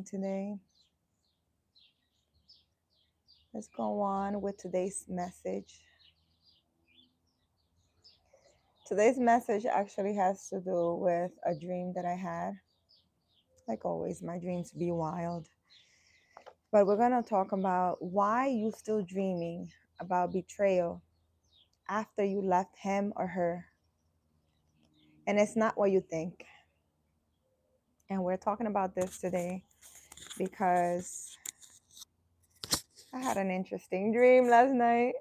feeling today? Let's go on with today's message. Today's message actually has to do with a dream that I had. Like always, my dreams be wild. But we're going to talk about why you still dreaming about betrayal after you left him or her. And it's not what you think. And we're talking about this today because I had an interesting dream last night.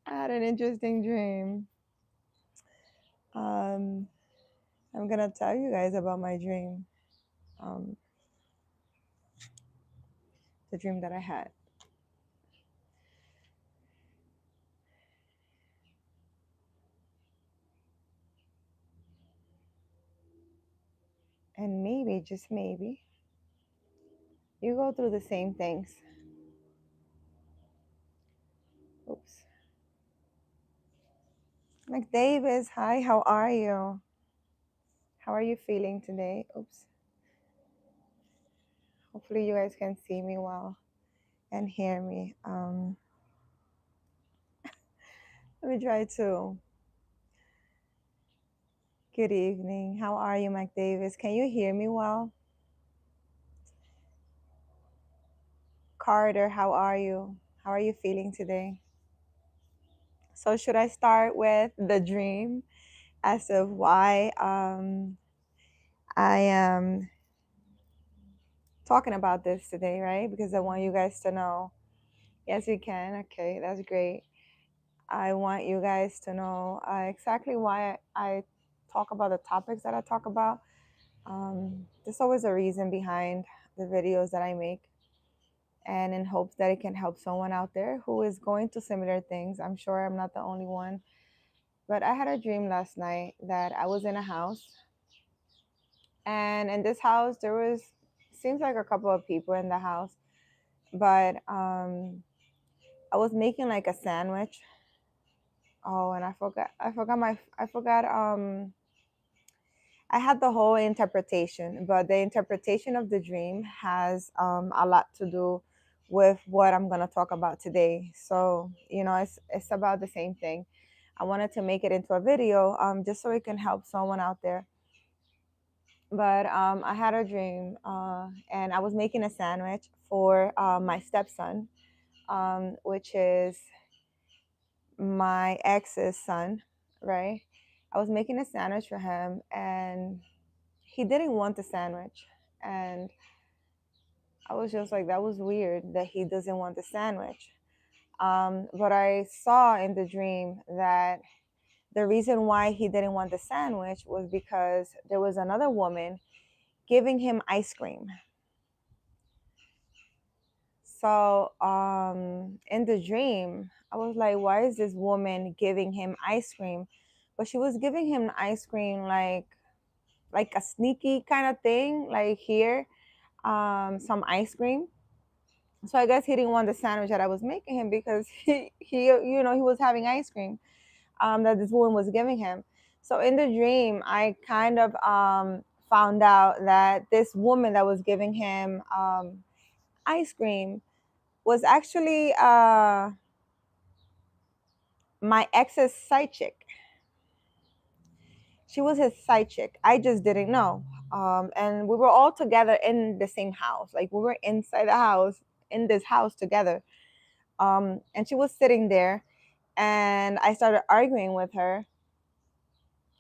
I had an interesting dream. I'm going to tell you guys about my dream. The dream that I had. And maybe, just maybe, you go through the same things. Oops. McDavis, hi, how are you? How are you feeling today? Oops. Hopefully you guys can see me well and hear me. Let me try to. Good evening. How are you, McDavis? Can you hear me well? Carter, how are you? How are you feeling today? So should I start with the dream as of why I am talking about this today, right? Because I want you guys to know. Yes, we can. Okay, that's great. I want you guys to know exactly why I talk about the topics that I talk about. There's always a reason behind the videos that I make, and in hopes that it can help someone out there who is going through similar things. I'm sure I'm not the only one. But I had a dream last night that I was in a house, and in this house there was seems like a couple of people in the house, but I was making like a sandwich. Oh, and I forgot I had the whole interpretation, but the interpretation of the dream has a lot to do with what I'm going to talk about today. So, it's about the same thing. I wanted to make it into a video just so it can help someone out there. But I had a dream and I was making a sandwich for my stepson, which is my ex's son, right? I was making a sandwich for him and he didn't want the sandwich. And I was just like, that was weird that he doesn't want the sandwich. But I saw in the dream that the reason why he didn't want the sandwich was because there was another woman giving him ice cream. So in the dream, I was like, why is this woman giving him ice cream? But she was giving him ice cream like a sneaky kind of thing, like here, some ice cream. So I guess he didn't want the sandwich that I was making him because he was having ice cream that this woman was giving him. So in the dream, I kind of found out that this woman that was giving him ice cream was actually my ex's side chick. She was his side chick. I just didn't know. And we were all together in the same house. Like we were inside the house, in this house together. And she was sitting there and I started arguing with her.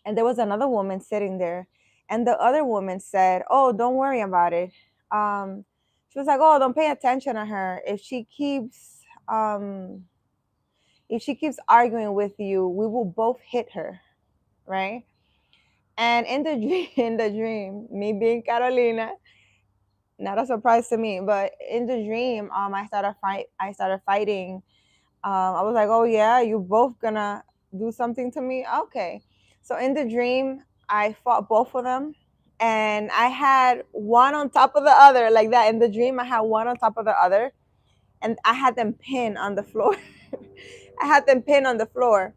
And there was another woman sitting there. And the other woman said, oh, don't worry about it. She was like, oh, don't pay attention to her. If she keeps arguing with you, we will both hit her, right? And in the dream, me being Carolina, not a surprise to me, but in the dream, I started fighting. I was like, oh yeah, you both gonna do something to me? Okay. So in the dream, I fought both of them, and I had one on top of the other, like that. In the dream, I had one on top of the other, and I had them pinned on the floor. I had them pinned on the floor.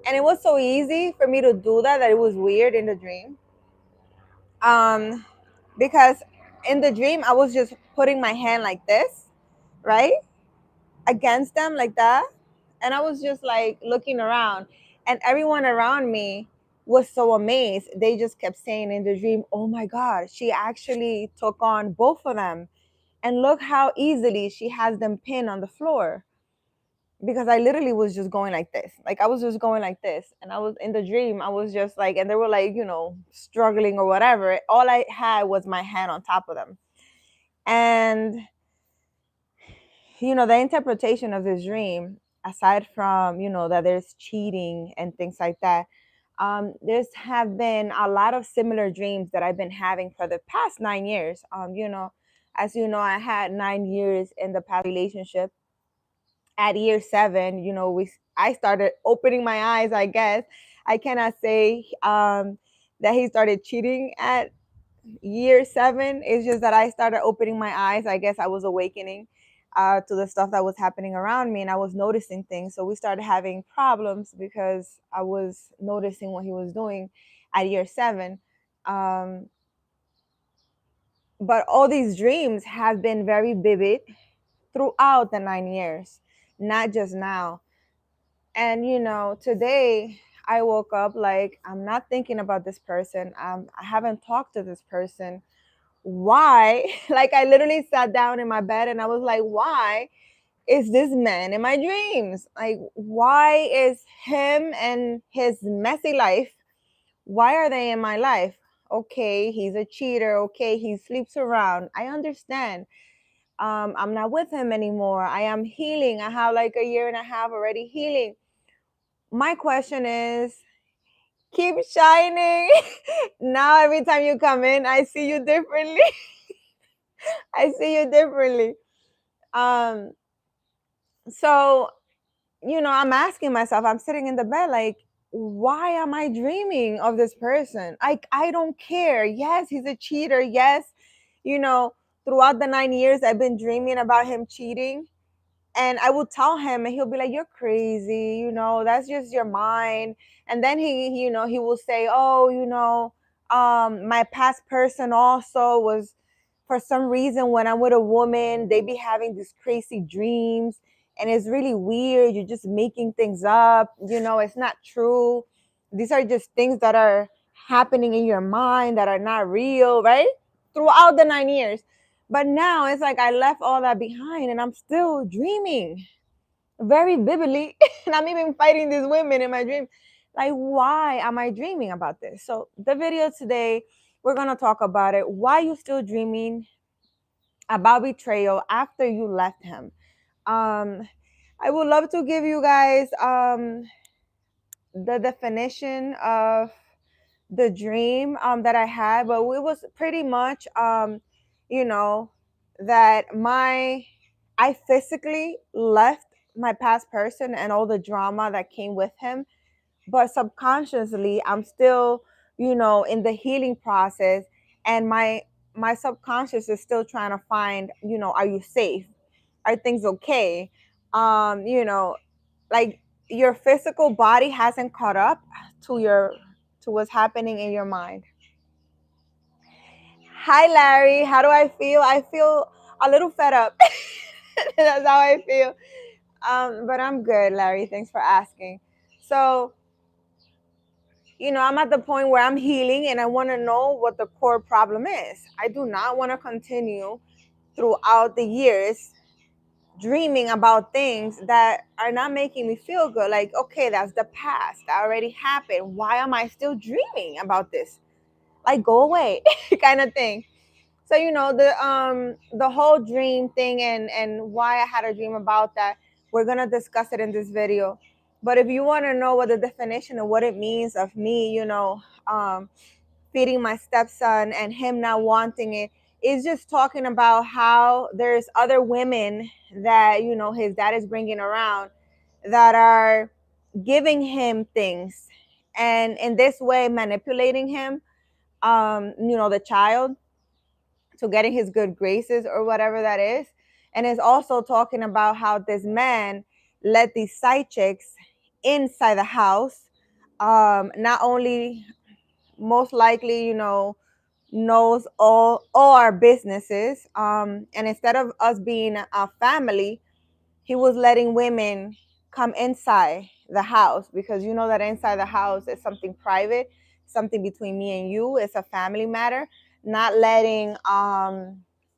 And it was so easy for me to do that it was weird in the dream. Because in the dream, I was just putting my hand like this, right, against them like that, and I was just like looking around, and everyone around me was so amazed. They just kept saying in the dream, "Oh my God, she actually took on both of them, and look how easily she has them pinned on the floor." Because I literally was just going like this. Like I was just going like this. And I was in the dream, I was just like, and they were like, struggling or whatever. All I had was my hand on top of them. And, the interpretation of this dream, aside from, that there's cheating and things like that, there's have been a lot of similar dreams that I've been having for the past 9 years. As you know, I had 9 years in the past relationship. At year 7, I started opening my eyes, I guess. I cannot say that he started cheating at year 7. It's just that I started opening my eyes. I guess I was awakening to the stuff that was happening around me, and I was noticing things. So we started having problems because I was noticing what he was doing at year 7. um, but all these dreams have been very vivid throughout the 9 years, not just now. And today I woke up like I'm not thinking about this person. I haven't talked to this person. Why? Like I literally sat down in my bed and I was like, why is this man in my dreams? Like, why is him and his messy life? Why are they in my life? Okay, he's a cheater. Okay, he sleeps around. I understand. I'm not with him anymore. I am healing. I have like a year and a half already healing. My question is, keep shining. Now every time you come in, I see you differently. I see you differently. Um, so I'm asking myself, I'm sitting in the bed like, why am I dreaming of this person? I don't care. Yes, he's a cheater. Yes, you know, throughout the 9 years I've been dreaming about him cheating. And I will tell him, and he'll be like, "You're crazy, that's just your mind." And then he will say, "Oh, my past person also was, for some reason, when I'm with a woman, they be having these crazy dreams, and it's really weird. You're just making things up. It's not true. These are just things that are happening in your mind that are not real, right?" Throughout the 9 years. But now it's like I left all that behind and I'm still dreaming very vividly. And I'm even fighting these women in my dream. Like, why am I dreaming about this? So, the video today, we're going to talk about it. Why you still dreaming about betrayal after you left him? Um, I would love to give you guys the definition of the dream that I had, but it was pretty much, you know, that I physically left my past person and all the drama that came with him, but subconsciously I'm still, in the healing process, and my subconscious is still trying to find, are you safe? Are things okay? Like your physical body hasn't caught up to what's happening in your mind. Hi Larry, how do I feel? I feel a little fed up. That's how I feel. But I'm good, Larry. Thanks for asking. So, I'm at the point where I'm healing and I want to know what the core problem is. I do not want to continue throughout the years dreaming about things that are not making me feel good. Like, okay, that's the past. That already happened. Why am I still dreaming about this? Like, go away, kind of thing. So, the whole dream thing and why I had a dream about that, we're gonna discuss it in this video. But if you want to know what the definition of what it means of me, feeding my stepson and him not wanting it, is just talking about how there's other women that his dad is bringing around that are giving him things, and in this way manipulating him, the child, to getting his good graces or whatever that is. And it's also talking about how this man let these side chicks inside the house, not only, most likely, knows all our businesses. And instead of us being a family, he was letting women come inside the house, because you know that inside the house is something private, something between me and you. It's a family matter. Not letting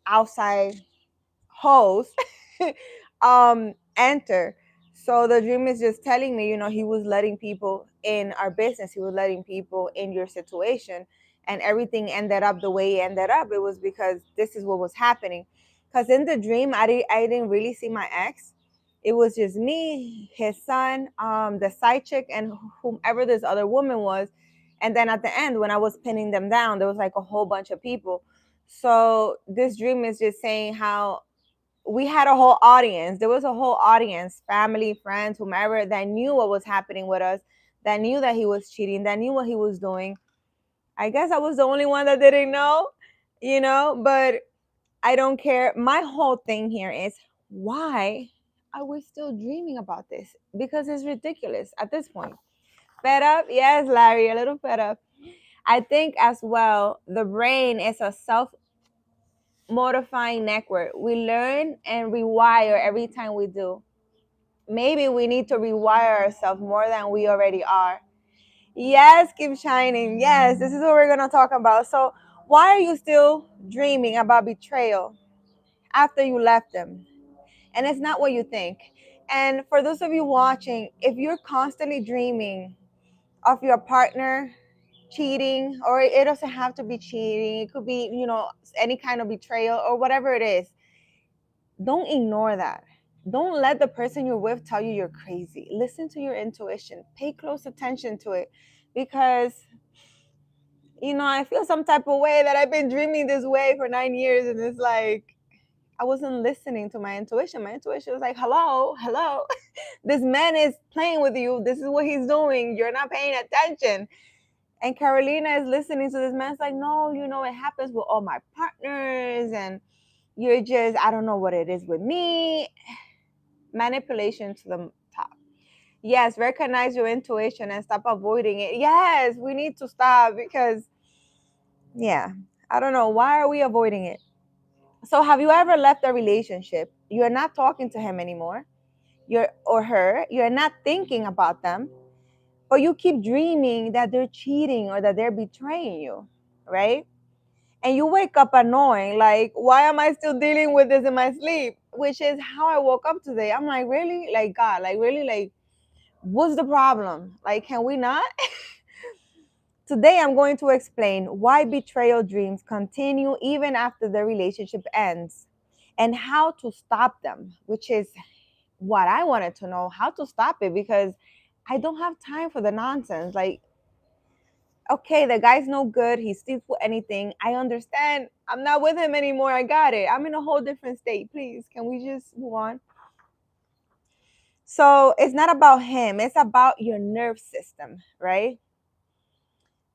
outside host enter. So the dream is just telling me, he was letting people in our business, he was letting people in your situation, and everything ended up the way it ended up. It was because this is what was happening. Because in the dream, I didn't really see my ex. It was just me, his son, the side chick, and whomever this other woman was. And then at the end, when I was pinning them down, there was like a whole bunch of people. So this dream is just saying how we had a whole audience. There was a whole audience, family, friends, whomever, that knew what was happening with us, that knew that he was cheating, that knew what he was doing. I guess I was the only one that didn't know, but I don't care. My whole thing here is, why are we still dreaming about this? Because it's ridiculous at this point. Fed up? Yes, Larry, a little fed up. I think as well, the brain is a self modifying network. We learn and rewire every time we do. Maybe we need to rewire ourselves more than we already are. Yes, keep shining. Yes, this is what we're going to talk about. So, why are you still dreaming about betrayal after you left them? And it's not what you think. And for those of you watching, if you're constantly dreaming of your partner cheating, or it doesn't have to be cheating, it could be, any kind of betrayal or whatever it is, don't ignore that. Don't let the person you're with tell you you're crazy. Listen to your intuition. Pay close attention to it, because I feel some type of way that I've been dreaming this way for 9 years, and it's like I wasn't listening to my intuition. My intuition was like, hello, hello. This man is playing with you. This is what he's doing. You're not paying attention. And Carolina is listening to this man. It's like, no, it happens with all my partners, and you're just, I don't know what it is with me. Manipulation to the top. Yes, recognize your intuition and stop avoiding it. Yes, we need to stop, because, yeah, I don't know. Why are we avoiding it? So, have you ever left a relationship? You're not talking to him anymore, or her. You're not thinking about them, but you keep dreaming that they're cheating or that they're betraying you, right? And you wake up annoying, like, why am I still dealing with this in my sleep? Which is how I woke up today. I'm like, really? Like, God, like, really? Like, what's the problem? Like, can we not? Today, I'm going to explain why betrayal dreams continue even after the relationship ends, and how to stop them, which is what I wanted to know, how to stop it, because I don't have time for the nonsense. Like, okay, the guy's no good. He steals for anything. I understand. I'm not with him anymore. I got it. I'm in a whole different state. Please, can we just move on? So it's not about him. It's about your nerve system, right?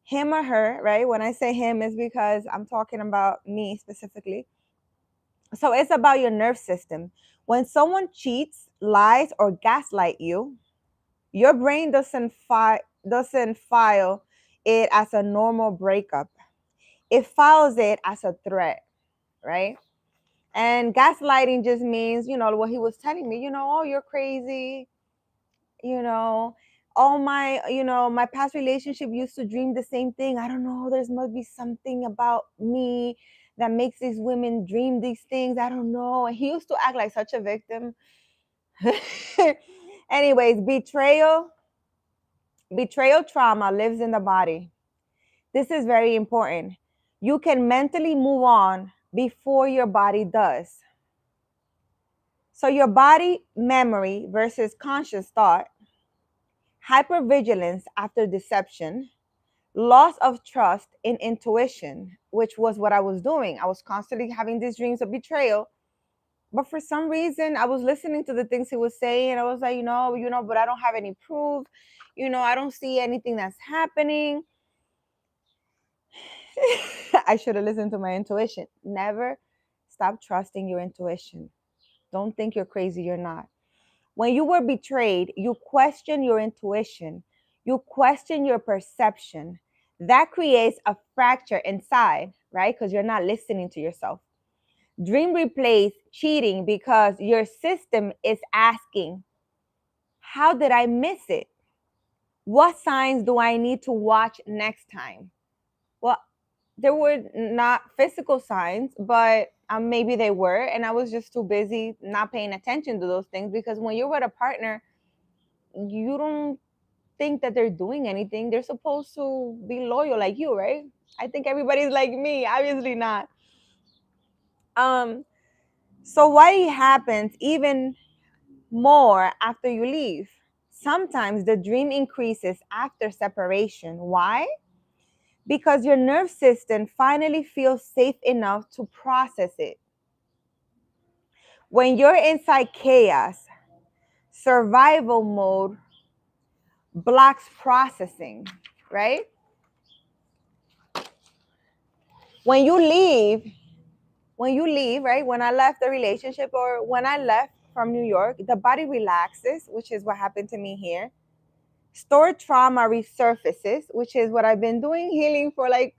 Him or her, right? When I say him, it's because I'm talking about me specifically. So it's about your nerve system. When someone cheats, lies, or gaslight you, your brain doesn't file it as a normal breakup. It files it as a threat, right? And gaslighting just means, what he was telling me, oh, you're crazy, you know, all my, my past relationship used to dream the same thing. I don't know, there's must be something about me that makes these women dream these things. I don't know. And he used to act like such a victim. Anyways, betrayal trauma lives in the body. This is very important. You can mentally move on before your body does. So your body memory versus conscious thought, hypervigilance after deception, loss of trust in intuition, which was what I was doing. I was constantly having these dreams of betrayal. But for some reason, I was listening to the things he was saying, and I was like, but I don't have any proof. I don't see anything that's happening. I should have listened to my intuition. Never stop trusting your intuition. Don't think you're crazy. You're not. When you were betrayed, you question your intuition. You question your perception. That creates a fracture inside. right? Because you're not listening to yourself. Dream replays cheating because your system is asking, how did I miss it? What signs do I need to watch next time? Well, there were not physical signs, but maybe they were. And I was just too busy not paying attention to those things, because when you're with a partner, you don't think that they're doing anything. They're supposed to be loyal like you, right? I think everybody's like me. Obviously not. Um, so what happens even more after you leave? Sometimes the dream increases after separation. Why? Because your nerve system finally feels safe enough to process it. When you're inside chaos, survival mode blocks processing, right? When you leave, right? When I left the relationship, or when I left from New York, the body relaxes, which is what happened to me here. Stored trauma resurfaces, which is what I've been doing healing for like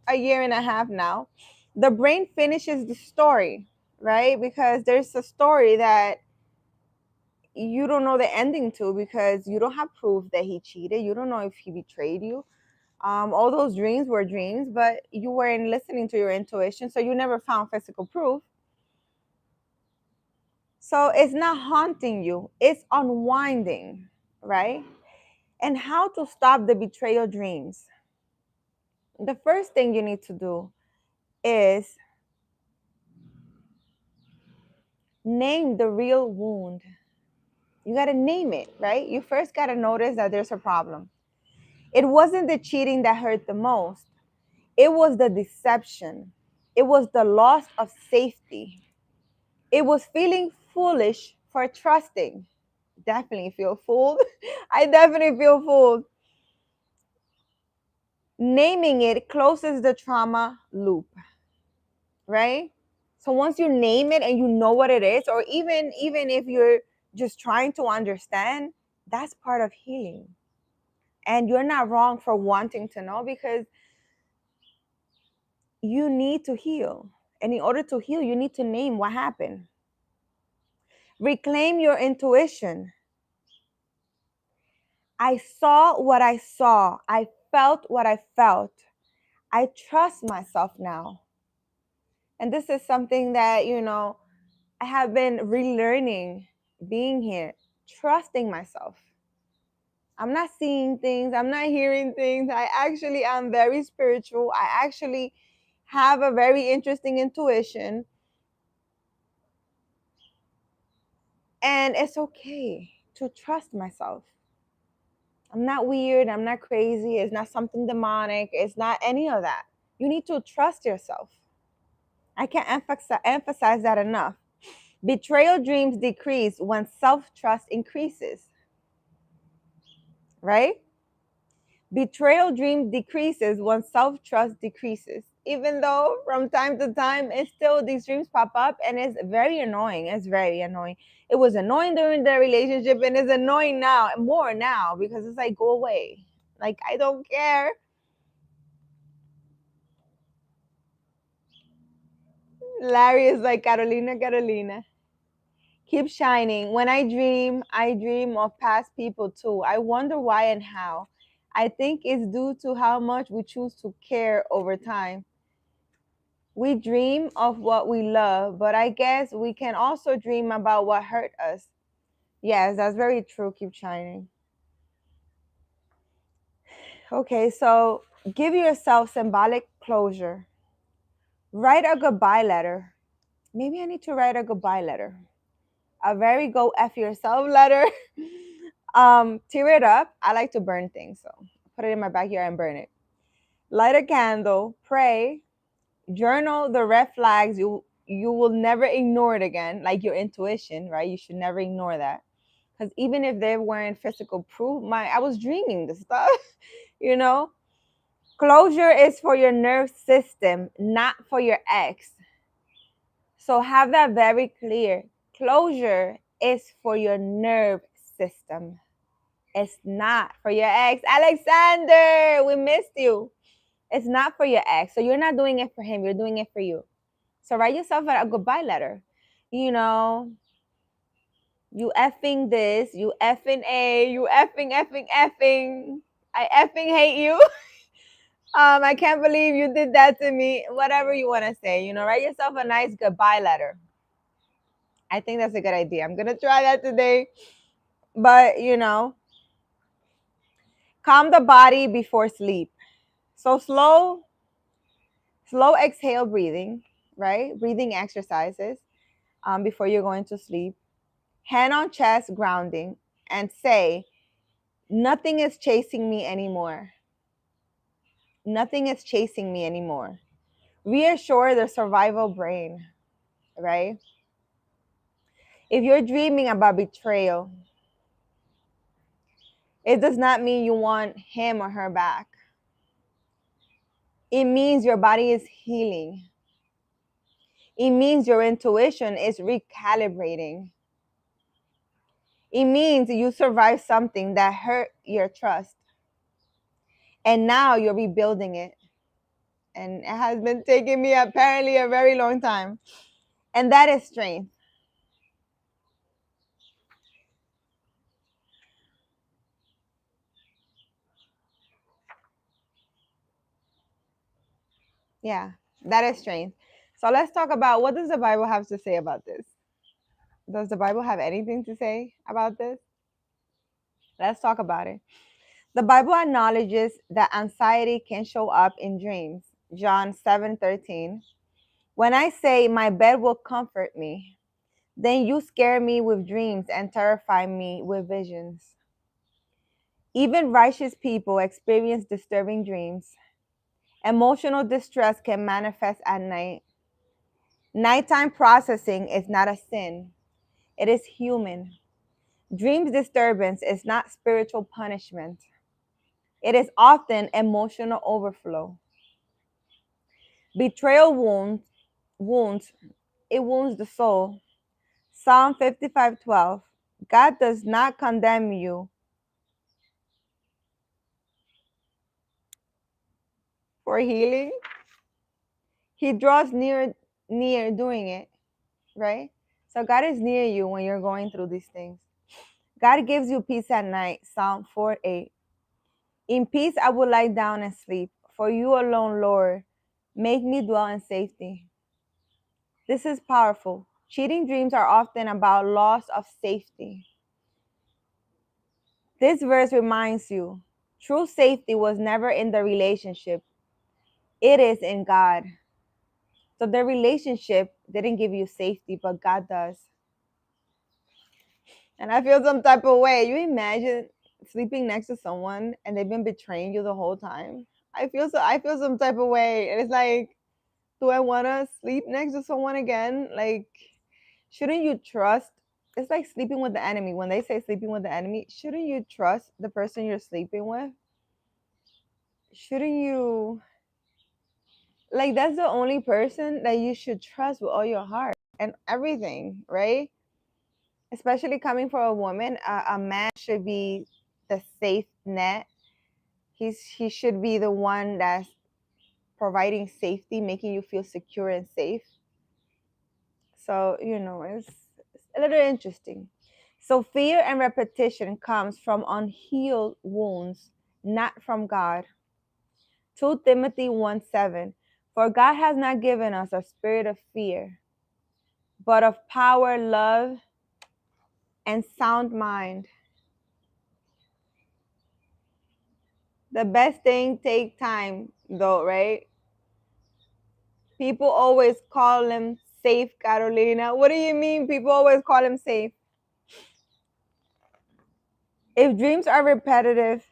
a year and a half now. The brain finishes the story, right? Because there's a story that you don't know the ending to, because you don't have proof that he cheated. You don't know if he betrayed you. All those dreams were dreams, but you weren't listening to your intuition, so you never found physical proof. So it's not haunting you, it's unwinding, right? And how to stop the betrayal dreams? The first thing you need to do is name the real wound. You got to name it, right? You first got to notice that there's a problem. It wasn't the cheating that hurt the most, it was the deception, it was the loss of safety, it was feeling foolish for trusting. Definitely feel fooled. I definitely feel fooled. Naming it closes the trauma loop, right? So once you name it and you know what it is, or even if you're just trying to understand, that's part of healing. And you're not wrong for wanting to know, because you need to heal. And in order to heal, you need to name what happened. Reclaim your intuition. I saw what I saw. I felt what I felt. I trust myself now. And this is something that, I have been relearning being here, trusting myself. I'm not seeing things, I'm not hearing things. I actually am very spiritual. I actually have a very interesting intuition. And it's okay to trust myself. I'm not weird. I'm not crazy. It's not something demonic. It's not any of that. You need to trust yourself. I can't emphasize that enough. Betrayal dreams decrease when self trust increases, right? Betrayal dream decreases when self trust decreases. Even though from time to time, it's still these dreams pop up, and it's very annoying. It's very annoying. It was annoying during the relationship, and it's annoying now, more now, because it's like, go away. Like, I don't care. Larry is like, Carolina, Carolina. Keep shining. When I dream of past people too. I wonder why and how. I think it's due to how much we choose to care over time. We dream of what we love, but I guess we can also dream about what hurt us. Yes, that's very true. Keep shining. Okay, so give yourself symbolic closure. Write a goodbye letter. Maybe I need to write a goodbye letter. A very go F yourself letter. Tear it up. I like to burn things, so put it in my backyard and burn it. Light a candle, pray, journal the red flags you will never ignore it again, like your intuition, right? You should never ignore that. Because even if they weren't physical proof, I was dreaming this stuff, you know? Closure is for your nerve system, not for your ex. So have that very clear. Closure is for your nerve system. It's not for your ex. Alexander, we missed you. It's not for your ex. So you're not doing it for him. You're doing it for you. So write yourself a goodbye letter. You know, you effing this, you effing A, you effing. I effing hate you. I can't believe you did that to me. Whatever you want to say, write yourself a nice goodbye letter. I think that's a good idea. I'm gonna try that today. But calm the body before sleep. So slow exhale breathing, right? Breathing exercises before you're going to sleep. Hand on chest, grounding, and say, nothing is chasing me anymore. Nothing is chasing me anymore. Reassure the survival brain, right? If you're dreaming about betrayal, it does not mean you want him or her back. It means your body is healing. It means your intuition is recalibrating. It means you survived something that hurt your trust. And now you're rebuilding it. And it has been taking me apparently a very long time. And that is strength. Yeah, that is strength. So let's talk about, what does the Bible have to say about this? Does the Bible have anything to say about this? Let's talk about it. The Bible acknowledges that anxiety can show up in dreams. John 7:13. When I say my bed will comfort me, then you scare me with dreams and terrify me with visions. Even righteous people experience disturbing dreams. Emotional distress can manifest at night. Nighttime processing is not a sin, it is human. Dreams disturbance is not spiritual punishment, it is often emotional overflow. Betrayal wounds, it wounds the soul. Psalm 55:12. God does not condemn you for healing. He draws near doing it, right? So God is near you when you're going through these things. God gives you peace at night. Psalm 4:8. In peace I will lie down and sleep. For you alone, Lord, make me dwell in safety. This is powerful. Cheating dreams are often about loss of safety. This verse reminds you true safety was never in the relationship, it is in God. So the relationship didn't give you safety, but God does. And I feel some type of way. You imagine sleeping next to someone and they've been betraying you the whole time. I feel some type of way. And it's like, do I want to sleep next to someone again? Like, shouldn't you trust? It's like sleeping with the enemy. When they say sleeping with the enemy, shouldn't you trust the person you're sleeping with? Shouldn't you, like, that's the only person that you should trust with all your heart and everything, right? Especially coming from a woman, a man should be the safe net. He should be the one that's providing safety, making you feel secure and safe. So, it's a little interesting. So, fear and repetition comes from unhealed wounds, not from God. 2 Timothy 1:7. For God has not given us a spirit of fear, but of power, love, and sound mind. The best thing take time, though, right? People always call him safe, Carolina. What do you mean people always call him safe? If dreams are repetitive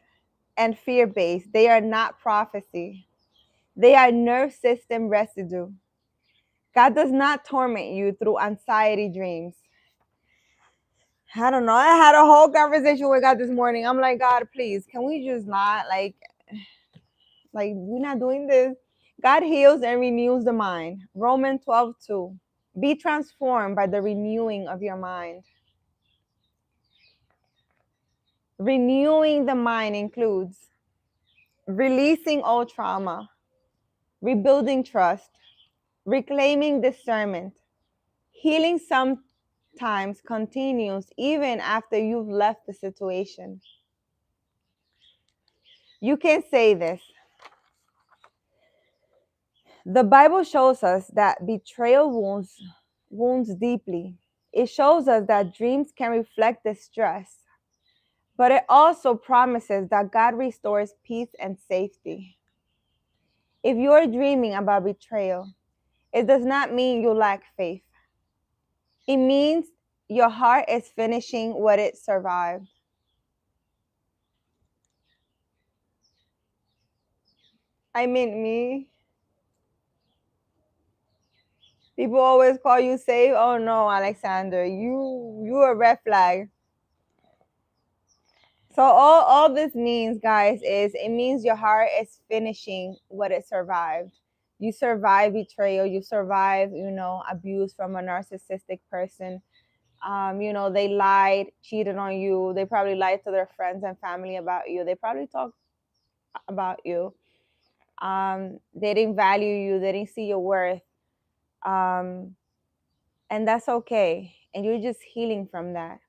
and fear based, they are not prophecy, they are nerve system residue. God does not torment you through anxiety dreams. I don't know. I had a whole conversation with God this morning. I'm like, God, please, can we just not we're not doing this? God heals and renews the mind. Romans 12:2. Be transformed by the renewing of your mind. Renewing the mind includes releasing all trauma, rebuilding trust, reclaiming discernment. Healing sometimes continues even after you've left the situation. You can say this. The Bible shows us that betrayal wounds deeply. It shows us that dreams can reflect distress, but it also promises that God restores peace and safety. If you're dreaming about betrayal, it does not mean you lack faith. It means your heart is finishing what it survived. I mean, me. People always call you safe. Oh no, Alexander, you a red flag. So all this means, guys, is it means your heart is finishing what it survived. You survived betrayal. You survived, abuse from a narcissistic person. They lied, cheated on you. They probably lied to their friends and family about you. They probably talked about you. They didn't value you. They didn't see your worth. Um, and that's okay. And you're just healing from that.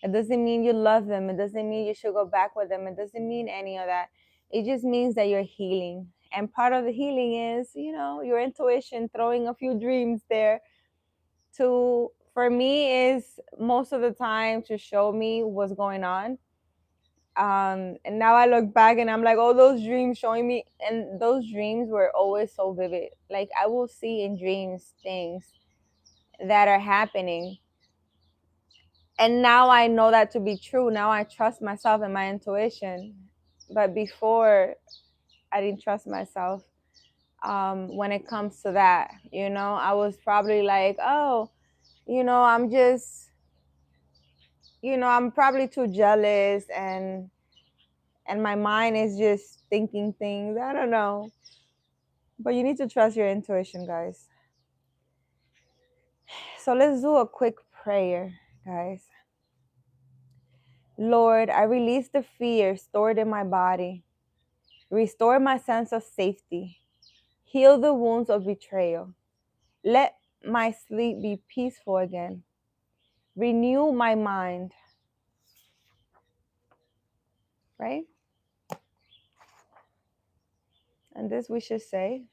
It doesn't mean you love them. It doesn't mean you should go back with them. It doesn't mean any of that. It just means that you're healing. And part of the healing is, your intuition throwing a few dreams there for me is most of the time to show me what's going on. And now I look back and I'm like, oh, those dreams showing me, and those dreams were always so vivid. Like I will see in dreams things that are happening, and now I know that to be true. Now I trust myself and my intuition, but before I didn't trust myself. When it comes to that, I was probably like, oh, I'm just, I'm probably too jealous, and my mind is just thinking things. I don't know. But you need to trust your intuition, guys. So let's do a quick prayer, guys. Lord, I release the fear stored in my body. Restore my sense of safety. Heal the wounds of betrayal. Let my sleep be peaceful again. Renew my mind. Right? And this we should say.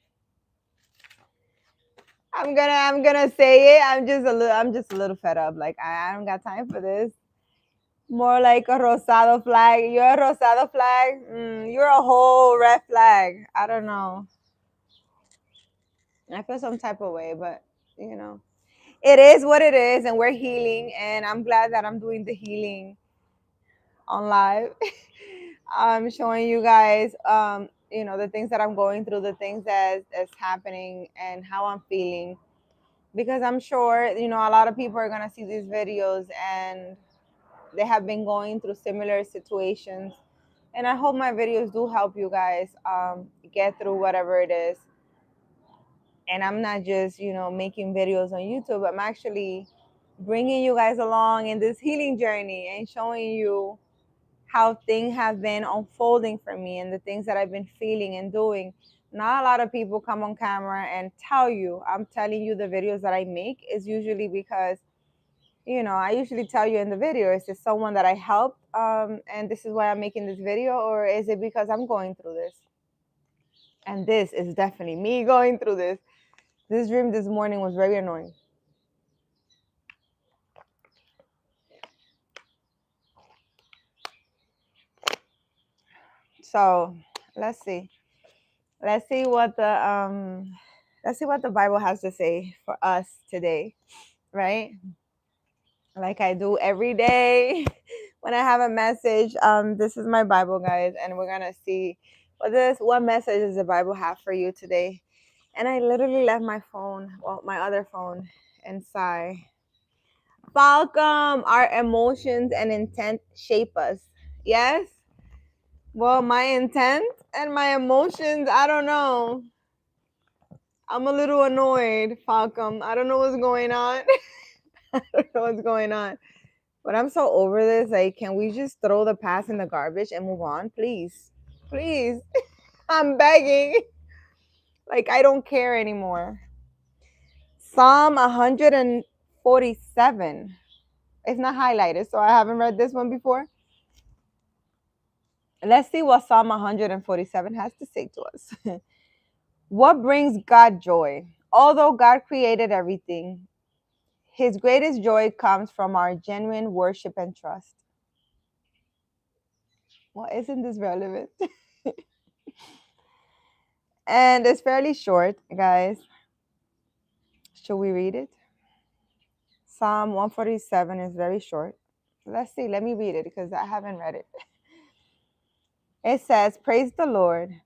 I'm gonna say it. I'm just a little fed up. Like I don't got time for this. More like a rosado flag. You're a rosado flag. You're a whole red flag. I don't know. I feel some type of way, but it is what it is, and we're healing. And I'm glad that I'm doing the healing on live. I'm showing you guys, the things that I'm going through, the things that's happening, and how I'm feeling. Because I'm sure, a lot of people are gonna see these videos and they have been going through similar situations. And I hope my videos do help you guys get through whatever it is. And I'm not just, making videos on YouTube. I'm actually bringing you guys along in this healing journey and showing you how things have been unfolding for me and the things that I've been feeling and doing. Not a lot of people come on camera and tell you. I'm telling you the videos that I make is usually because, I usually tell you in the video, is it someone that I helped and this is why I'm making this video, or is it because I'm going through this? And this is definitely me going through this. This dream this morning was very annoying. So let's see. Let's see what the Bible has to say for us today, right? Like I do every day when I have a message. This is my Bible, guys, and we're gonna see what message does the Bible have for you today. And I literally left my phone, my other phone, inside. Falcom, our emotions and intent shape us. Yes. Well, my intent and my emotions, I don't know. I'm a little annoyed, Falcom. I don't know what's going on. I don't know what's going on. But I'm so over this. Like, can we just throw the past in the garbage and move on? Please. Please. I'm begging. Like, I don't care anymore. Psalm 147. It's not highlighted, so I haven't read this one before. Let's see what Psalm 147 has to say to us. What brings God joy? Although God created everything, his greatest joy comes from our genuine worship and trust. Well, isn't this relevant? And it's fairly short, guys. Should we read it? Psalm 147 is very short. Let's see. Let me read it because I haven't read it. It says, Praise the Lord.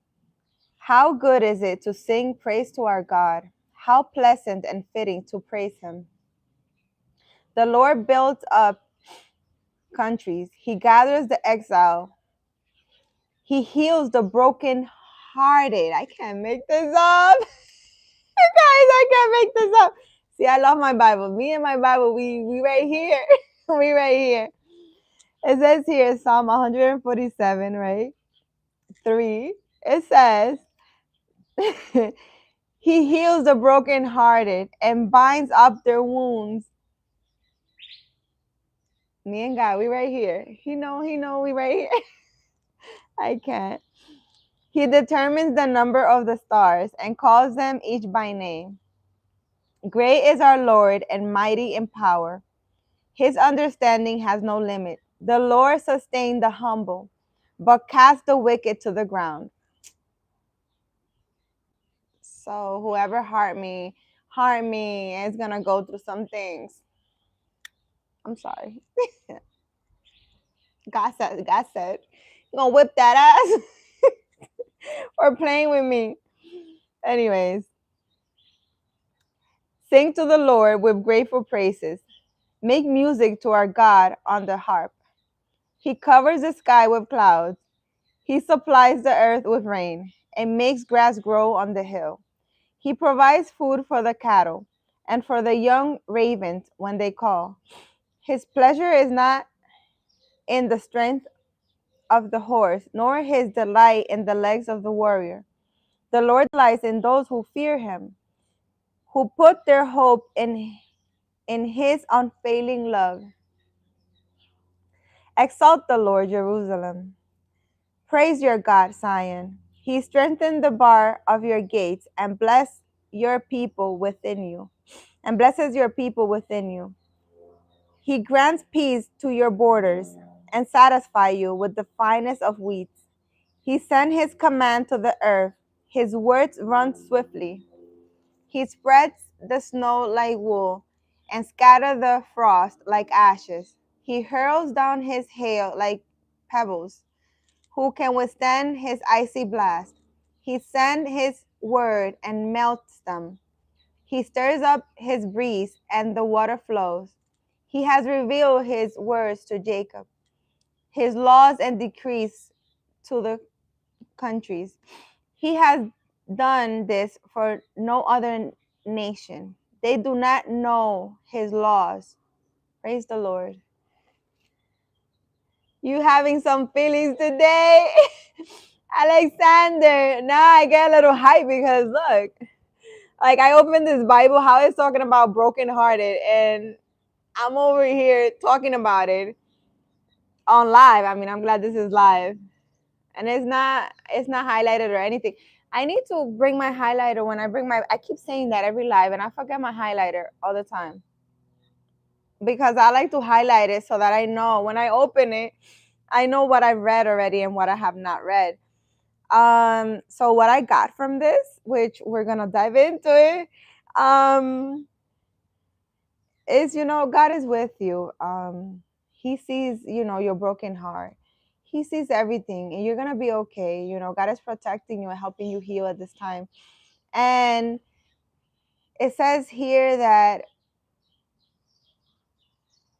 How good is it to sing praise to our God? How pleasant and fitting to praise him. The Lord builds up countries. He gathers the exile. He heals the broken hearted. I can't make this up. Guys, I can't make this up. See, I love my Bible. Me and my Bible, we right here. We right here. It says here, Psalm 147, right? 3. It says, he heals the brokenhearted and binds up their wounds. Me and God, we right here. He know, we right here. I can't. He determines the number of the stars and calls them each by name. Great is our Lord and mighty in power. His understanding has no limit. The Lord sustains the humble, but casts the wicked to the ground. So whoever harmed me is gonna go through some things. I'm sorry. God said, you're gonna whip that ass or playing with me. Anyways, sing to the Lord with grateful praises. Make music to our God on the harp. He covers the sky with clouds. He supplies the earth with rain and makes grass grow on the hill. He provides food for the cattle and for the young ravens when they call. His pleasure is not in the strength of the horse, nor his delight in the legs of the warrior. The Lord delights in those who fear him, who put their hope in his unfailing love. Exalt the Lord, Jerusalem. Praise your God, Zion. He strengthened the bar of your gates and bless your people within you, and blesses your people within you. He grants peace to your borders and satisfy you with the finest of wheats. He sent his command to the earth. His words run swiftly. He spreads the snow like wool and scatters the frost like ashes. He hurls down his hail like pebbles. Who can withstand his icy blast? He sends his word and melts them. He stirs up his breeze and the water flows. He has revealed his words to Jacob, his laws and decrees to the countries. He has done this for no other nation. They do not know his laws. Praise the Lord. You having some feelings today? Alexander, now I get a little hype because look, like I opened this Bible, how it's talking about brokenhearted, and I'm over here talking about it on live. I mean, I'm glad this is live. And it's not highlighted or anything. I need to bring my highlighter when I keep saying that every live and I forget my highlighter all the time. Because I like to highlight it so that I know when I open it, I know what I've read already and what I have not read. So what I got from this, which we're gonna dive into it, is God is with you. He sees, your broken heart. He sees everything and you're gonna be okay. God is protecting you and helping you heal at this time. And it says here that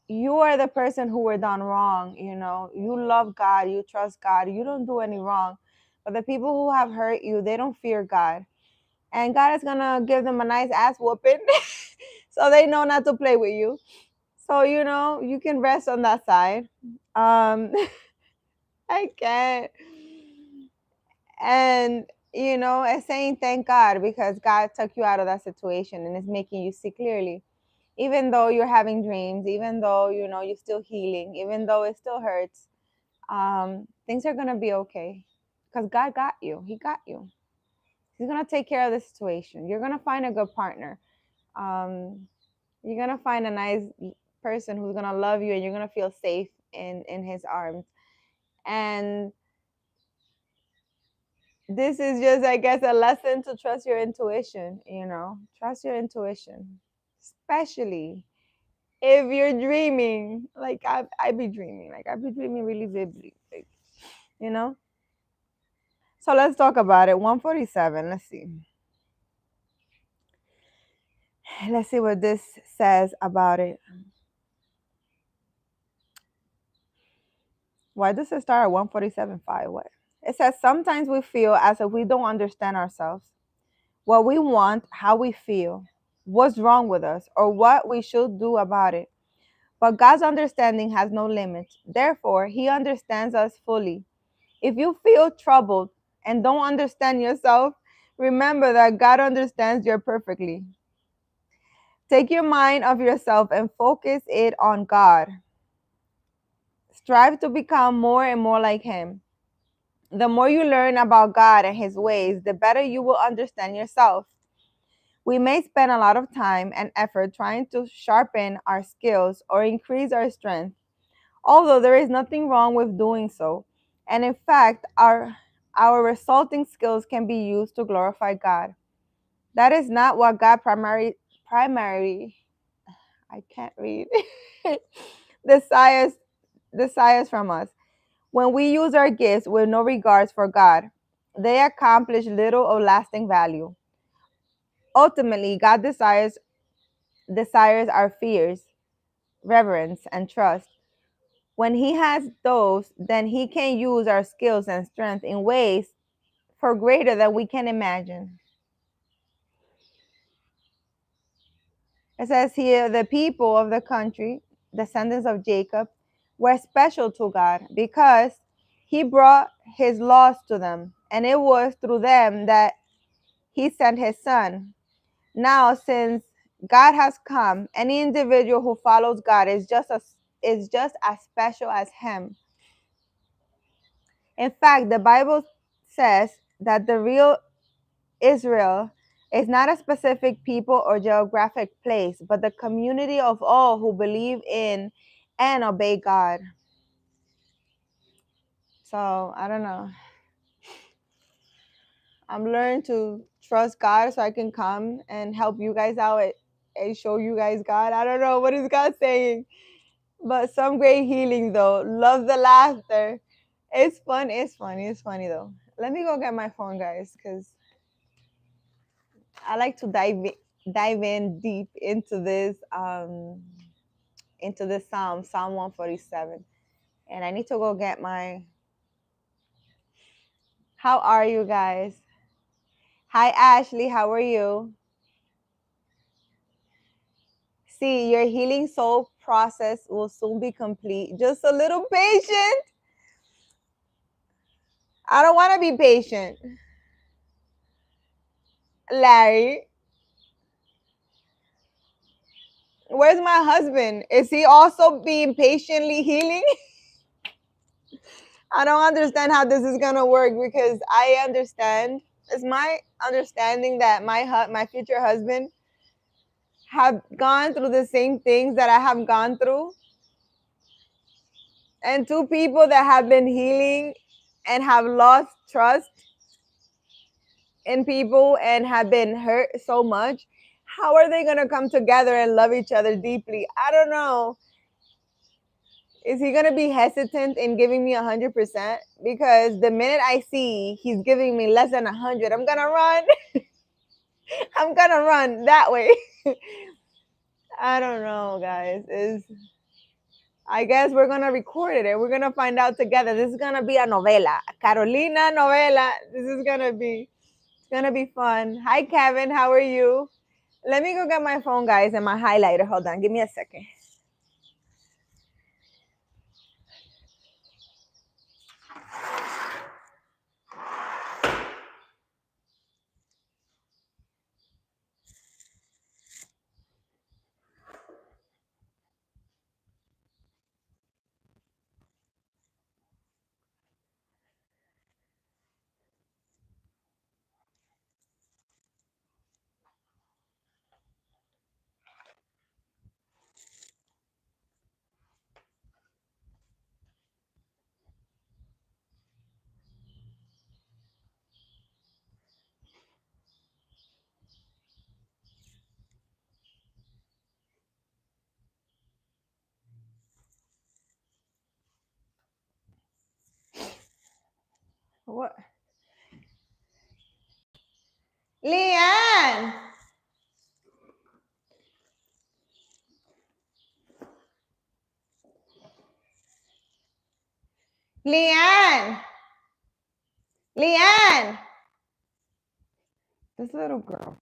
you are the person who were done wrong. You love God, you trust God, you don't do any wrong. But the people who have hurt you, they don't fear God. And God is gonna give them a nice ass whooping so they know not to play with you. So you can rest on that side. I can't. And it's saying thank God because God took you out of that situation and is making you see clearly. Even though you're having dreams, even though you're still healing, even though it still hurts, things are gonna be okay because God got you. He got you. He's gonna take care of the situation. You're gonna find a good partner. Um, you're gonna find a nice person who's gonna love you, and you're gonna feel safe in his arms. And this is just, I guess, a lesson to trust your intuition. Trust your intuition, especially if you're dreaming. Like I be dreaming. Like I be dreaming really vividly. Like, you know. So let's talk about it. 147. Let's see. Let's see what this says about it. Why does it start at 147.5? What? It says sometimes we feel as if we don't understand ourselves, what we want, how we feel, what's wrong with us, or what we should do about it. But God's understanding has no limit. Therefore, He understands us fully. If you feel troubled and don't understand yourself, remember that God understands you perfectly. Take your mind off yourself and focus it on God. Strive to become more and more like Him. The more you learn about God and His ways, the better you will understand yourself. We may spend a lot of time and effort trying to sharpen our skills or increase our strength, although there is nothing wrong with doing so. And in fact, our resulting skills can be used to glorify God. That is not what God primary I can't read desires desires from us. When we use our gifts with no regards for God, they accomplish little of lasting value. Ultimately, God desires our fears, reverence, and trust. When He has those, then He can use our skills and strength in ways for greater than we can imagine. It says here, the people of the country, descendants of Jacob, were special to God because He brought His laws to them, and it was through them that He sent His Son. Now, since God has come, any individual who follows God is just as special as Him. In fact, the Bible says that the real Israel is not a specific people or geographic place, but the community of all who believe in and obey God. So I don't know. I'm learning to trust God so I can come and help you guys out and show you guys God. I don't know what is God saying, but some great healing though. Love the laughter. It's fun. It's funny. It's funny though. Let me go get my phone, guys, because I like to dive in deep into this Psalm 147. And I need to go get my. How are you guys? Hi Ashley, how are you? See, your healing soul process will soon be complete. Just a little patient. I don't want to be patient. Larry, where's my husband? Is he also being patiently healing? I don't understand how this is gonna work because I understand. It's my understanding that my future husband have gone through the same things that I have gone through, and two people that have been healing and have lost trust in people and have been hurt so much. How are they gonna come together and love each other deeply? I don't know. Is he gonna be hesitant in giving me 100%? Because the minute I see he's giving me less than 100, I'm gonna run. I'm gonna run that way. I don't know, guys. I guess we're gonna record it and we're gonna find out together. This is gonna be a novela, a Carolina novela. This is gonna be fun. Hi, Kevin. How are you? Let me go get my phone, guys, and my highlighter. Hold on. Give me a second. What? Leanne! Leanne! Leanne! This little girl.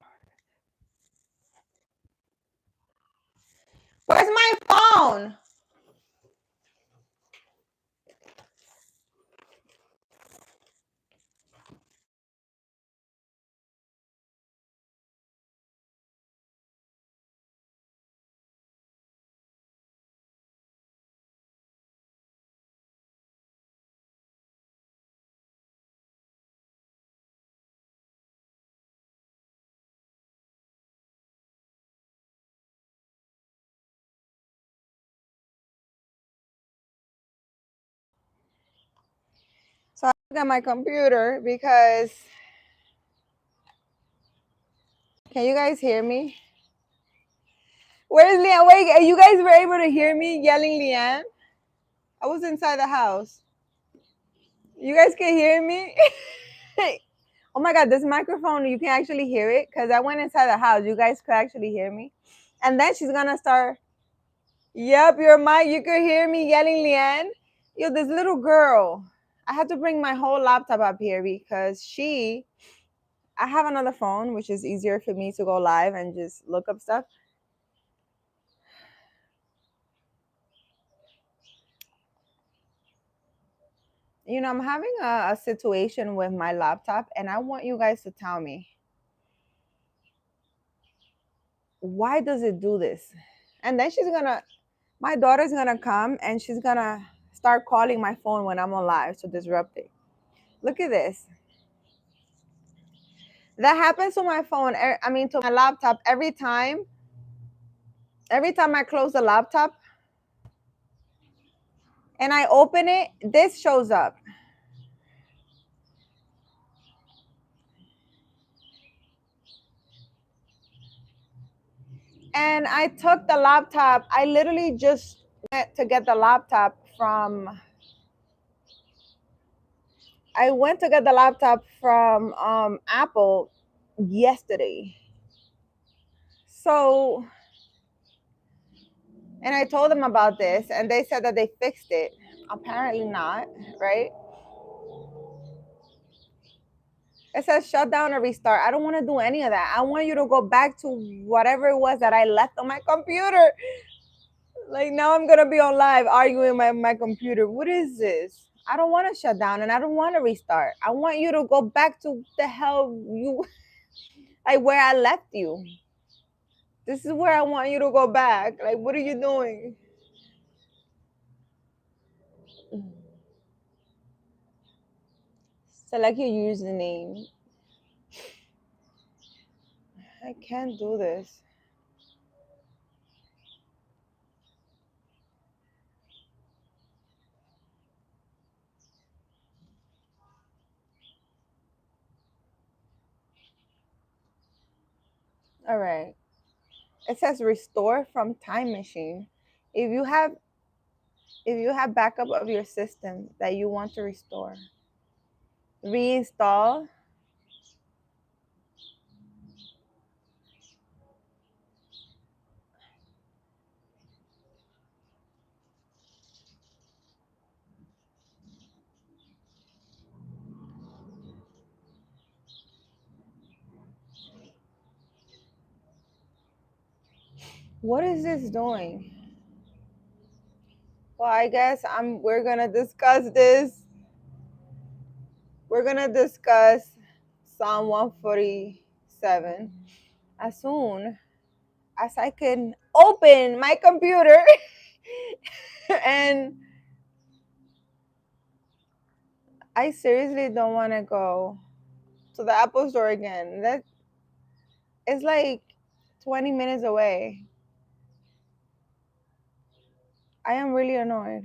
Where's my phone? So I look at my computer because can you guys hear me? Where's Leanne? Wait, you guys were able to hear me yelling Leanne? I was inside the house. You guys can hear me? Oh my God, this microphone, you can actually hear it because I went inside the house. You guys could actually hear me. And then she's going to start, yep, your mic, you could hear me yelling Leanne. Yo, this little girl, I had to bring my whole laptop up here because I have another phone, which is easier for me to go live and just look up stuff. You know, I'm having a situation with my laptop, and I want you guys to tell me, why does it do this? And then my daughter's gonna come and she's gonna start calling my phone when I'm on live to disrupt it. Look at this. That happens to my phone. I mean, to my laptop every time. Every time I close the laptop and I open it, this shows up. And I took the laptop. I literally just went to get the laptop from. I went to get the laptop from Apple yesterday. So, and I told them about this, and they said that they fixed it. Apparently not, right? It says shut down or restart. I don't want to do any of that. I want you to go back to whatever it was that I left on my computer. Like now I'm gonna be on live arguing my computer. What is this? I don't want to shut down and I don't want to restart. I want you to go back to the hell you like where I left you. This is where I want you to go back. Like what are you doing? Select your username. I can't do this. All right. It says restore from time machine. If you have backup of your system that you want to restore, reinstall. What is this doing? Well, I guess we're gonna discuss this. We're gonna discuss Psalm 147 as soon as I can open my computer and I seriously don't want to go to the Apple store again. That is like 20 minutes away. I am really annoyed.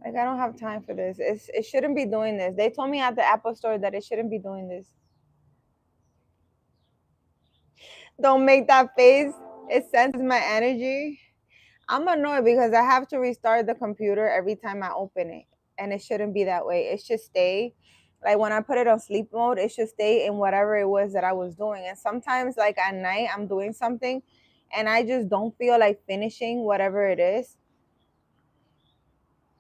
Like I don't have time for this. It shouldn't be doing this. They told me at the Apple store that it shouldn't be doing this. Don't make that face. It senses my energy. I'm annoyed because I have to restart the computer every time I open it. And it shouldn't be that way. It should stay. Like when I put it on sleep mode, it should stay in whatever it was that I was doing. And sometimes, like at night, I'm doing something and I just don't feel like finishing whatever it is.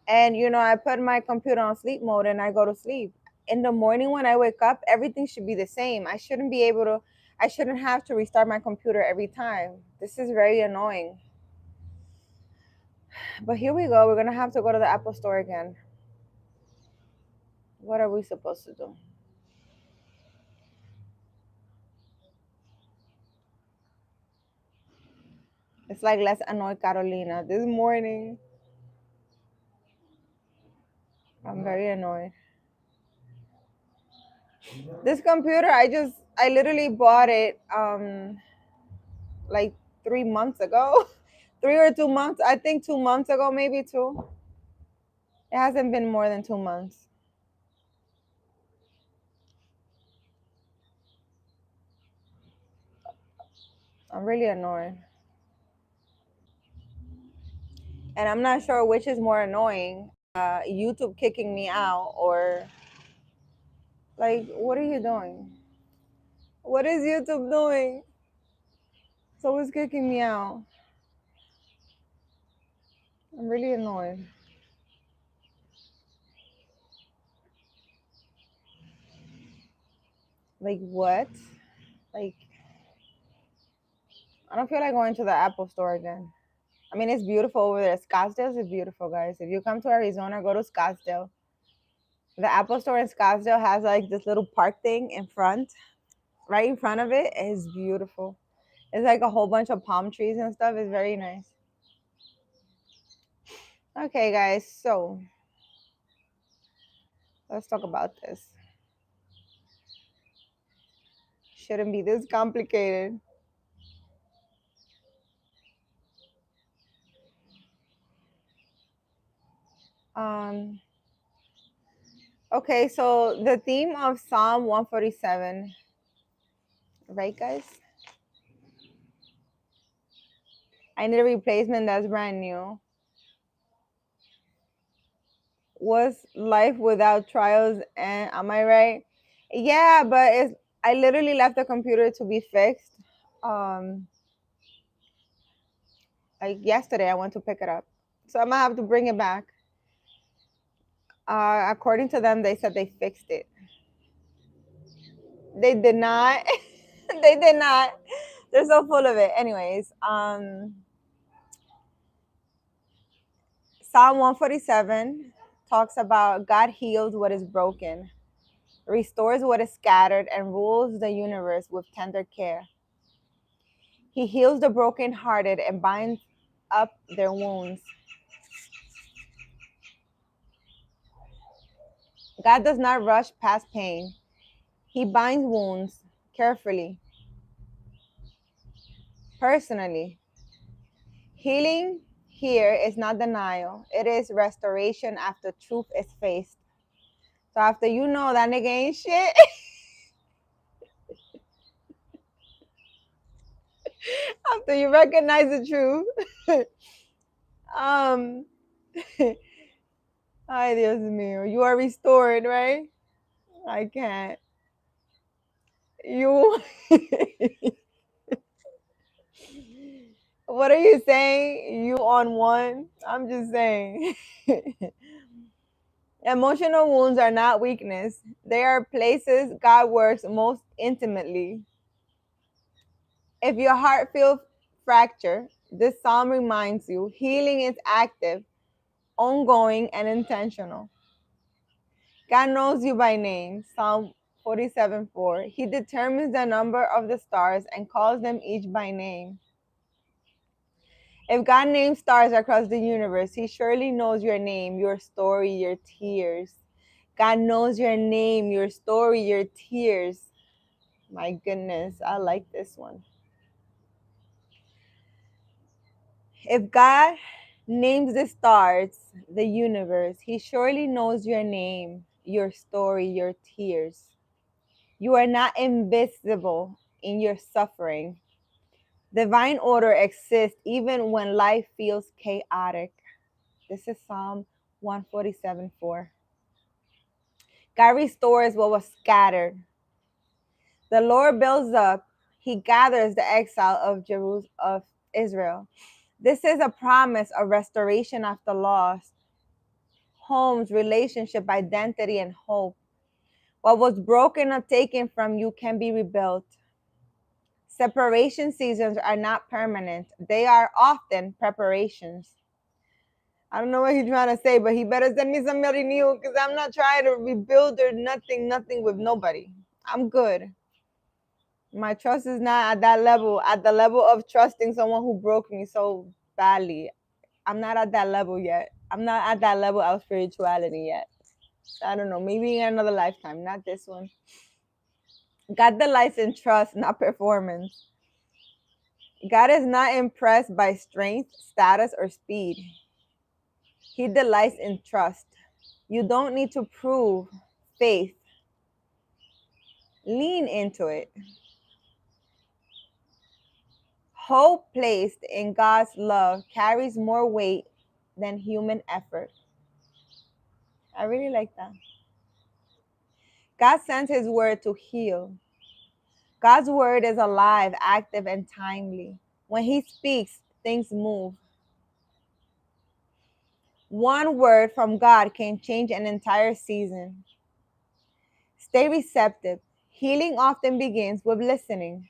And, I put my computer on sleep mode and I go to sleep. In the morning when I wake up, everything should be the same. I shouldn't have to restart my computer every time. This is very annoying. But here we go. We're going to have to go to the Apple Store again. What are we supposed to do? It's like, let's annoy Carolina. This morning, I'm very annoyed. This computer, I literally bought it like 3 months ago. 3 or 2 months. I think 2 months ago, maybe two. It hasn't been more than 2 months. I'm really annoyed. And I'm not sure which is more annoying, YouTube kicking me out or like, what are you doing? What is YouTube doing? So it's kicking me out. I'm really annoyed. Like what? Like I don't feel like going to the Apple store again. I mean, it's beautiful over there. Scottsdale is beautiful, guys. If you come to Arizona, go to Scottsdale. The Apple store in Scottsdale has like this little park thing in front, right in front of it. It's beautiful. It's like a whole bunch of palm trees and stuff. It's very nice. Okay, guys. So let's talk about this. Shouldn't be this complicated. Um. Okay, so the theme of Psalm 147, right, guys? I need a replacement that's brand new. Was life without trials, and am I right? Yeah, but I literally left the computer to be fixed. Um, like yesterday, I went to pick it up, so I'm gonna have to bring it back. According to them, they said they fixed it. They did not. They did not. They're so full of it. Anyways, Psalm 147 talks about God heals what is broken, restores what is scattered, and rules the universe with tender care. He heals the brokenhearted and binds up their wounds. God does not rush past pain. He binds wounds carefully, personally. Healing here is not denial, it is restoration after truth is faced. So after you know that nigga ain't shit, after you recognize the truth, um, ay Dios mío, you are restored, right? I can't. You. What are you saying? You on one? I'm just saying. Emotional wounds are not weakness. They are places God works most intimately. If your heart feels fractured, this psalm reminds you healing is active, ongoing, and intentional. God knows you by name. Psalm 47:4. He determines the number of the stars and calls them each by name. If God names stars across the universe, He surely knows your name, your story, your tears. God knows your name, your story, your tears. My goodness, I like this one. If God names the stars, the universe, He surely knows your name, your story, your tears. You are not invisible in your suffering. Divine order exists even when life feels chaotic. This is Psalm 147:4. God restores what was scattered. The Lord builds up, he gathers the exile of Jerusalem, of Israel. This is a promise of restoration after loss, homes, relationship, identity, and hope. What was broken or taken from you can be rebuilt. Separation seasons are not permanent. They are often preparations. I don't know what he's trying to say, but he better send me somebody new because I'm not trying to rebuild or nothing with nobody. I'm good. My trust is not at that level, at the level of trusting someone who broke me so badly. I'm not at that level yet. I'm not at that level of spirituality yet. I don't know, maybe in another lifetime, not this one. God delights in trust, not performance. God is not impressed by strength, status, or speed. He delights in trust. You don't need to prove faith. Lean into it. Hope placed in God's love carries more weight than human effort. I really like that. God sends his word to heal. God's word is alive, active, and timely. When he speaks, things move. One word from God can change an entire season. Stay receptive. Healing often begins with listening.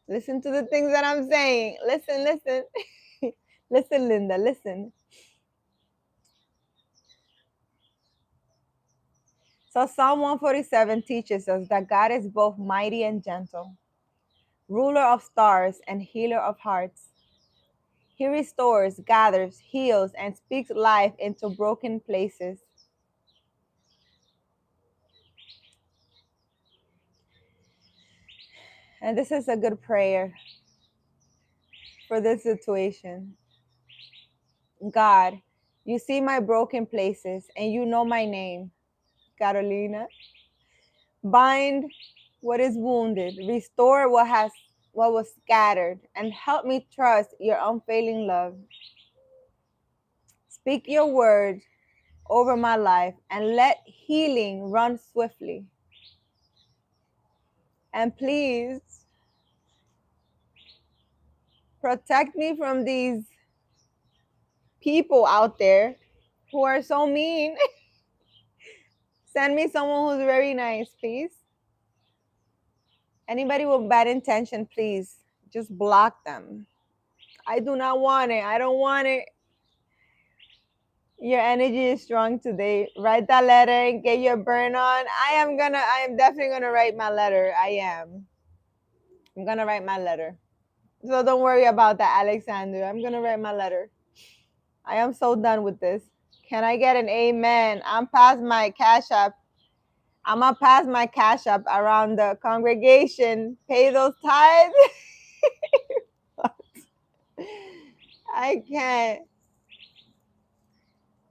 Listen to the things that I'm saying. Listen. Listen, Linda, listen. So Psalm 147 teaches us that God is both mighty and gentle, ruler of stars and healer of hearts. He restores, gathers, heals, and speaks life into broken places. And this is a good prayer for this situation. God, you see my broken places and you know my name. Carolina, bind what is wounded, restore what was scattered, and help me trust your unfailing love. Speak your word over my life and let healing run swiftly. And please protect me from these people out there who are so mean. Send me someone who's very nice, please. Anybody with bad intention, please just block them. I do not want it. I don't want it. Your energy is strong today. Write that letter and get your burn on. I am definitely gonna write my letter. I'm gonna write my letter. So don't worry about that, Alexander. I'm gonna write my letter. I am so done with this. Can I get an amen? I'm past my cash app. I'm gonna pass my cash app around the congregation. Pay those tithes. I can't.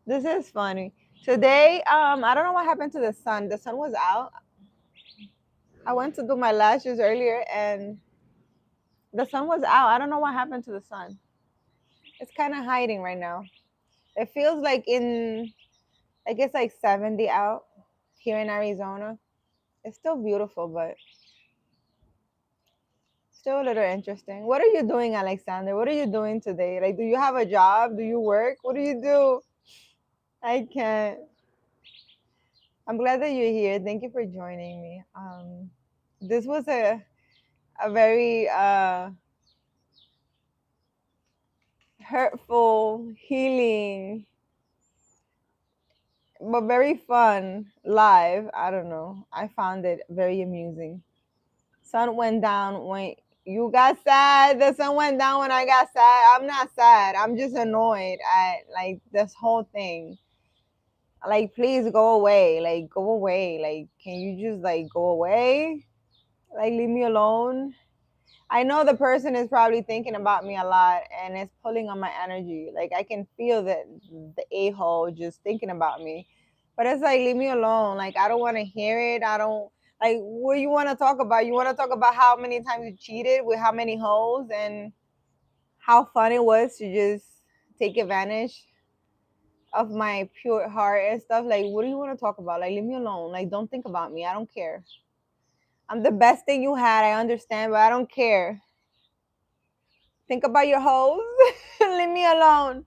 This is funny. Today, I don't know what happened to the sun. The sun was out. I went to do my lashes earlier and the sun was out. I don't know what happened to the sun. It's kind of hiding right now. It feels like I guess like 70 out here in Arizona. It's still beautiful, but still a little interesting. What are you doing, Alexander? What are you doing today? Like, do you have a job? Do you work? What do you do? I can't. I'm glad that you're here. Thank you for joining me. This was a very hurtful, healing, but very fun live. I don't know. I found it very amusing. Sun went down when you got sad. The sun went down when I got sad. I'm not sad. I'm just annoyed at like this whole thing. Like, please go away. Like, go away. Like, can you just like go away? Like, leave me alone. I know the person is probably thinking about me a lot and it's pulling on my energy. Like, I can feel that the a-hole just thinking about me. But it's like, leave me alone. Like, I don't want to hear it. I don't Like, what do you want to talk about? You want to talk about how many times you cheated with how many hoes and how fun it was to just take advantage of my pure heart and stuff. Like, what do you want to talk about? Like, leave me alone. Like, don't think about me. I don't care. I'm the best thing you had. I understand, but I don't care. Think about your hoes. Leave me alone.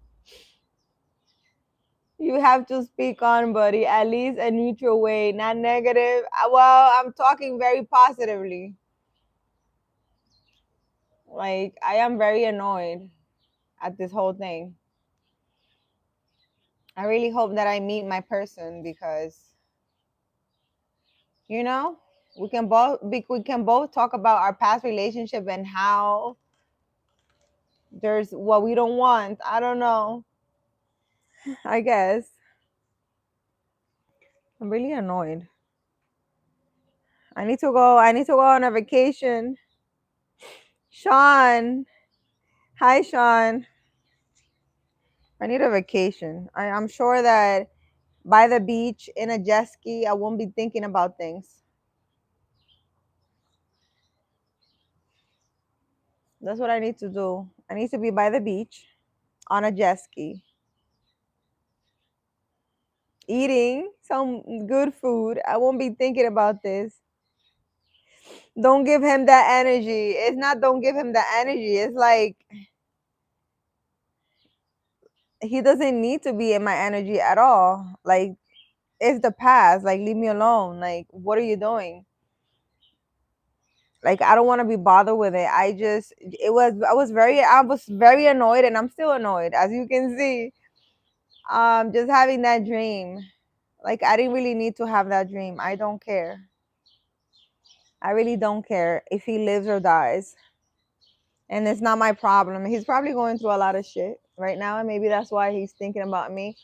You have to speak on, buddy. At least a neutral way, not negative. Well, I'm talking very positively. Like, I am very annoyed at this whole thing. I really hope that I meet my person because, you know, we can both talk about our past relationship and how there's what we don't want. I don't know. I guess I'm really annoyed. I need to go on a vacation. Sean. Hi, Sean. I need a vacation. I'm sure that by the beach in a jet ski, I won't be thinking about things. That's what I need to do. I need to be by the beach on a jet ski, eating some good food. I won't be thinking about this. Don't give him that energy. It's not don't give him that energy. It's like he doesn't need to be in my energy at all. Like, it's the past. Like, leave me alone. Like, what are you doing? Like, I don't want to be bothered with it. I was very annoyed, and I'm still annoyed, as you can see. Just having that dream. Like, I didn't really need to have that dream. I don't care. I really don't care if he lives or dies. And it's not my problem. He's probably going through a lot of shit right now, and maybe that's why he's thinking about me,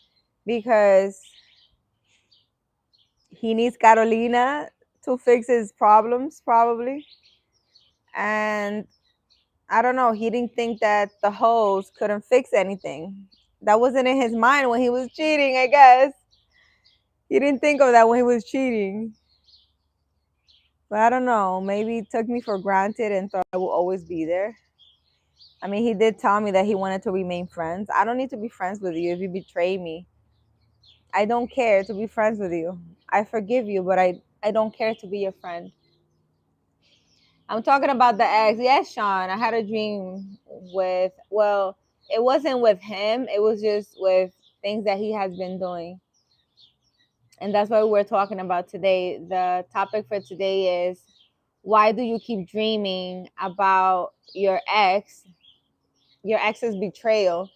because he needs Carolina to fix his problems, probably. And I don't know, he didn't think that the hoes couldn't fix anything. That wasn't in his mind when he was cheating, I guess. He didn't think of that when he was cheating. But I don't know, maybe he took me for granted and thought I will always be there. I mean, he did tell me that he wanted to remain friends. I don't need to be friends with you if you betray me. I don't care to be friends with you. I forgive you, but I don't care to be your friend. I'm talking about the ex. Yes, Sean, I had a dream with, well, it wasn't with him. It was just with things that he has been doing. And that's what we're talking about today. The topic for today is, why do you keep dreaming about your ex's betrayal,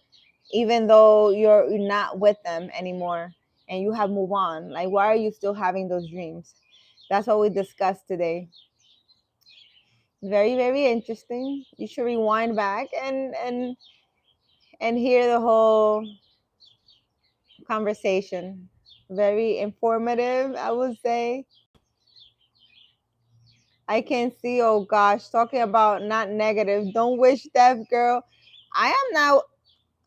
even though you're not with them anymore and you have moved on? Like, why are you still having those dreams? That's what we discussed today. Very, very interesting. You should rewind back and hear the whole conversation. Very informative, I would say. I can see, oh gosh, talking about not negative. Don't wish death, girl. I am now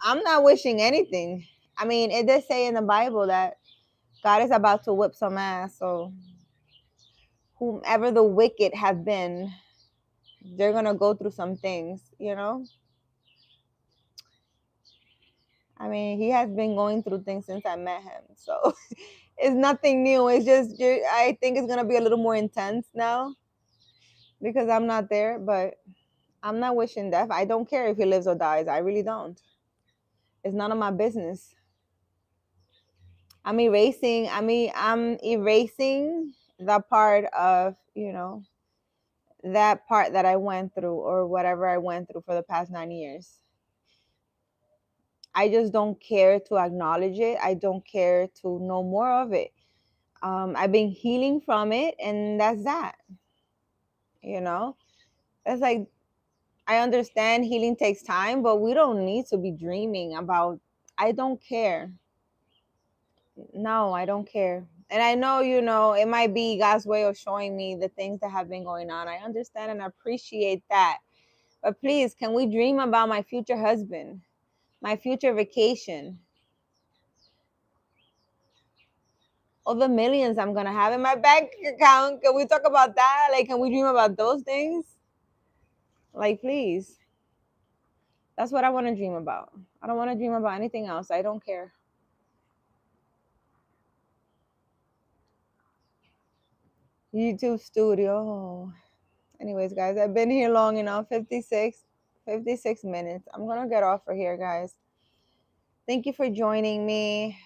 I'm not wishing anything. I mean, it does say in the Bible that God is about to whip some ass. So whomever the wicked have been, they're gonna go through some things, you know? I mean, he has been going through things since I met him. So it's nothing new. It's just I think it's gonna be a little more intense now because I'm not there, but I'm not wishing death. I don't care if he lives or dies. I really don't. It's none of my business. I'm erasing the part of, that part that I went through or whatever I went through for the past 9 years. I just don't care to acknowledge it. I don't care to know more of it. I've been healing from it, and that's that. You know, it's like, I understand healing takes time, but we don't need to be dreaming about. I don't care. No, I don't care. And I know, it might be God's way of showing me the things that have been going on. I understand and appreciate that. But please, can we dream about my future husband, my future vacation? All the millions I'm gonna have in my bank account. Can we talk about that? Like, can we dream about those things? Like, please. That's what I want to dream about. I don't want to dream about anything else. I don't care. YouTube studio. Anyways, guys, I've been here long enough. 56 minutes. I'm gonna get off for here, guys. Thank you for joining me.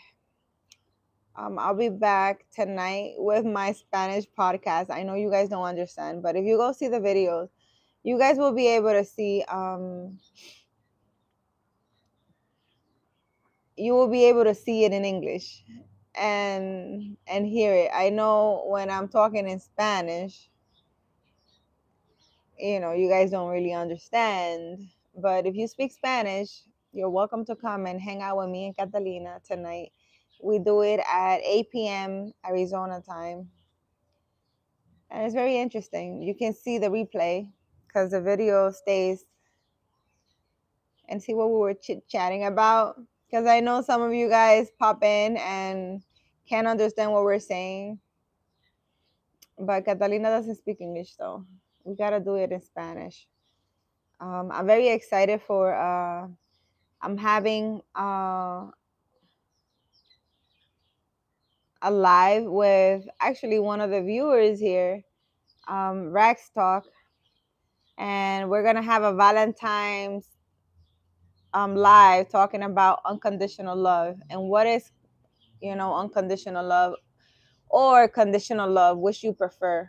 I'll be back tonight with my Spanish podcast. I know you guys don't understand, but if you go see the videos, you guys will be able to see. You will be able to see it in English, and hear it. I know when I'm talking in Spanish, you guys don't really understand. But if you speak Spanish, you're welcome to come and hang out with me and Catalina tonight. We do it at 8 p.m. Arizona time. And it's very interesting. You can see the replay because the video stays, and see what we were chit-chatting about. Because I know some of you guys pop in and can't understand what we're saying. But Catalina doesn't speak English, though. We got to do it in Spanish. I'm very excited for... I'm having a live with actually one of the viewers here, Rax Talk. And we're going to have a Valentine's live talking about unconditional love and what is, unconditional love or conditional love, which you prefer.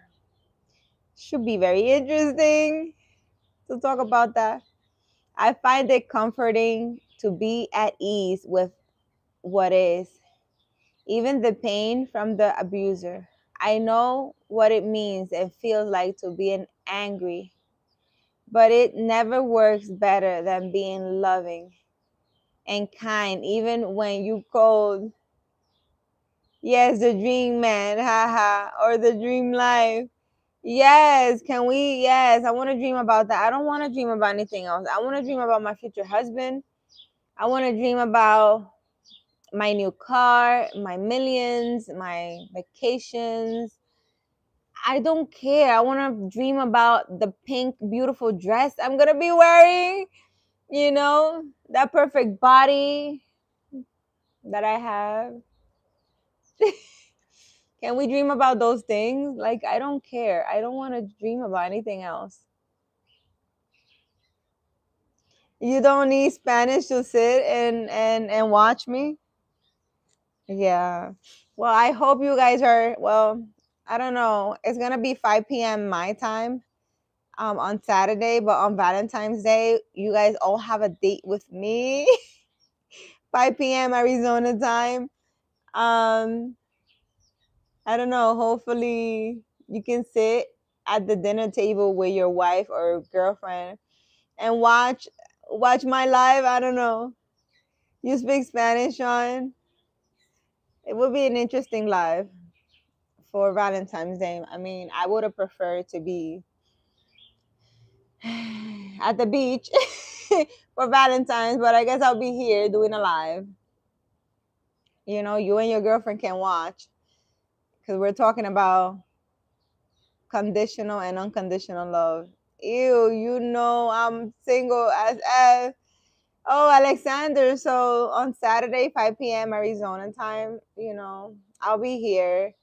Should be very interesting to talk about that. I find it comforting to be at ease with what is, even the pain from the abuser. I know what it means and feels like to be an angry, but it never works better than being loving and kind, even when you cold. Yes, the dream man, haha, or the dream life. Yes, can we? Yes, I want to dream about that. I don't want to dream about anything else. I want to dream about my future husband. I want to dream about my new car, my millions, my vacations. I don't care. I want to dream about the pink, beautiful dress I'm going to be wearing, that perfect body that I have. Can we dream about those things? Like, I don't care. I don't want to dream about anything else. You don't need Spanish to sit and watch me? Yeah. Well, I hope you guys are, well, I don't know. It's going to be 5 p.m. my time on Saturday, but on Valentine's Day, you guys all have a date with me. 5 p.m. Arizona time. I don't know. Hopefully, you can sit at the dinner table with your wife or girlfriend and watch my live. I don't know. You speak Spanish, Sean? It would be an interesting live for Valentine's Day. I mean, I would have preferred to be at the beach for Valentine's, but I guess I'll be here doing a live. You and your girlfriend can watch because we're talking about conditional and unconditional love. Ew, I'm single as F. Oh, Alexander. So on Saturday, 5 p.m. Arizona time, I'll be here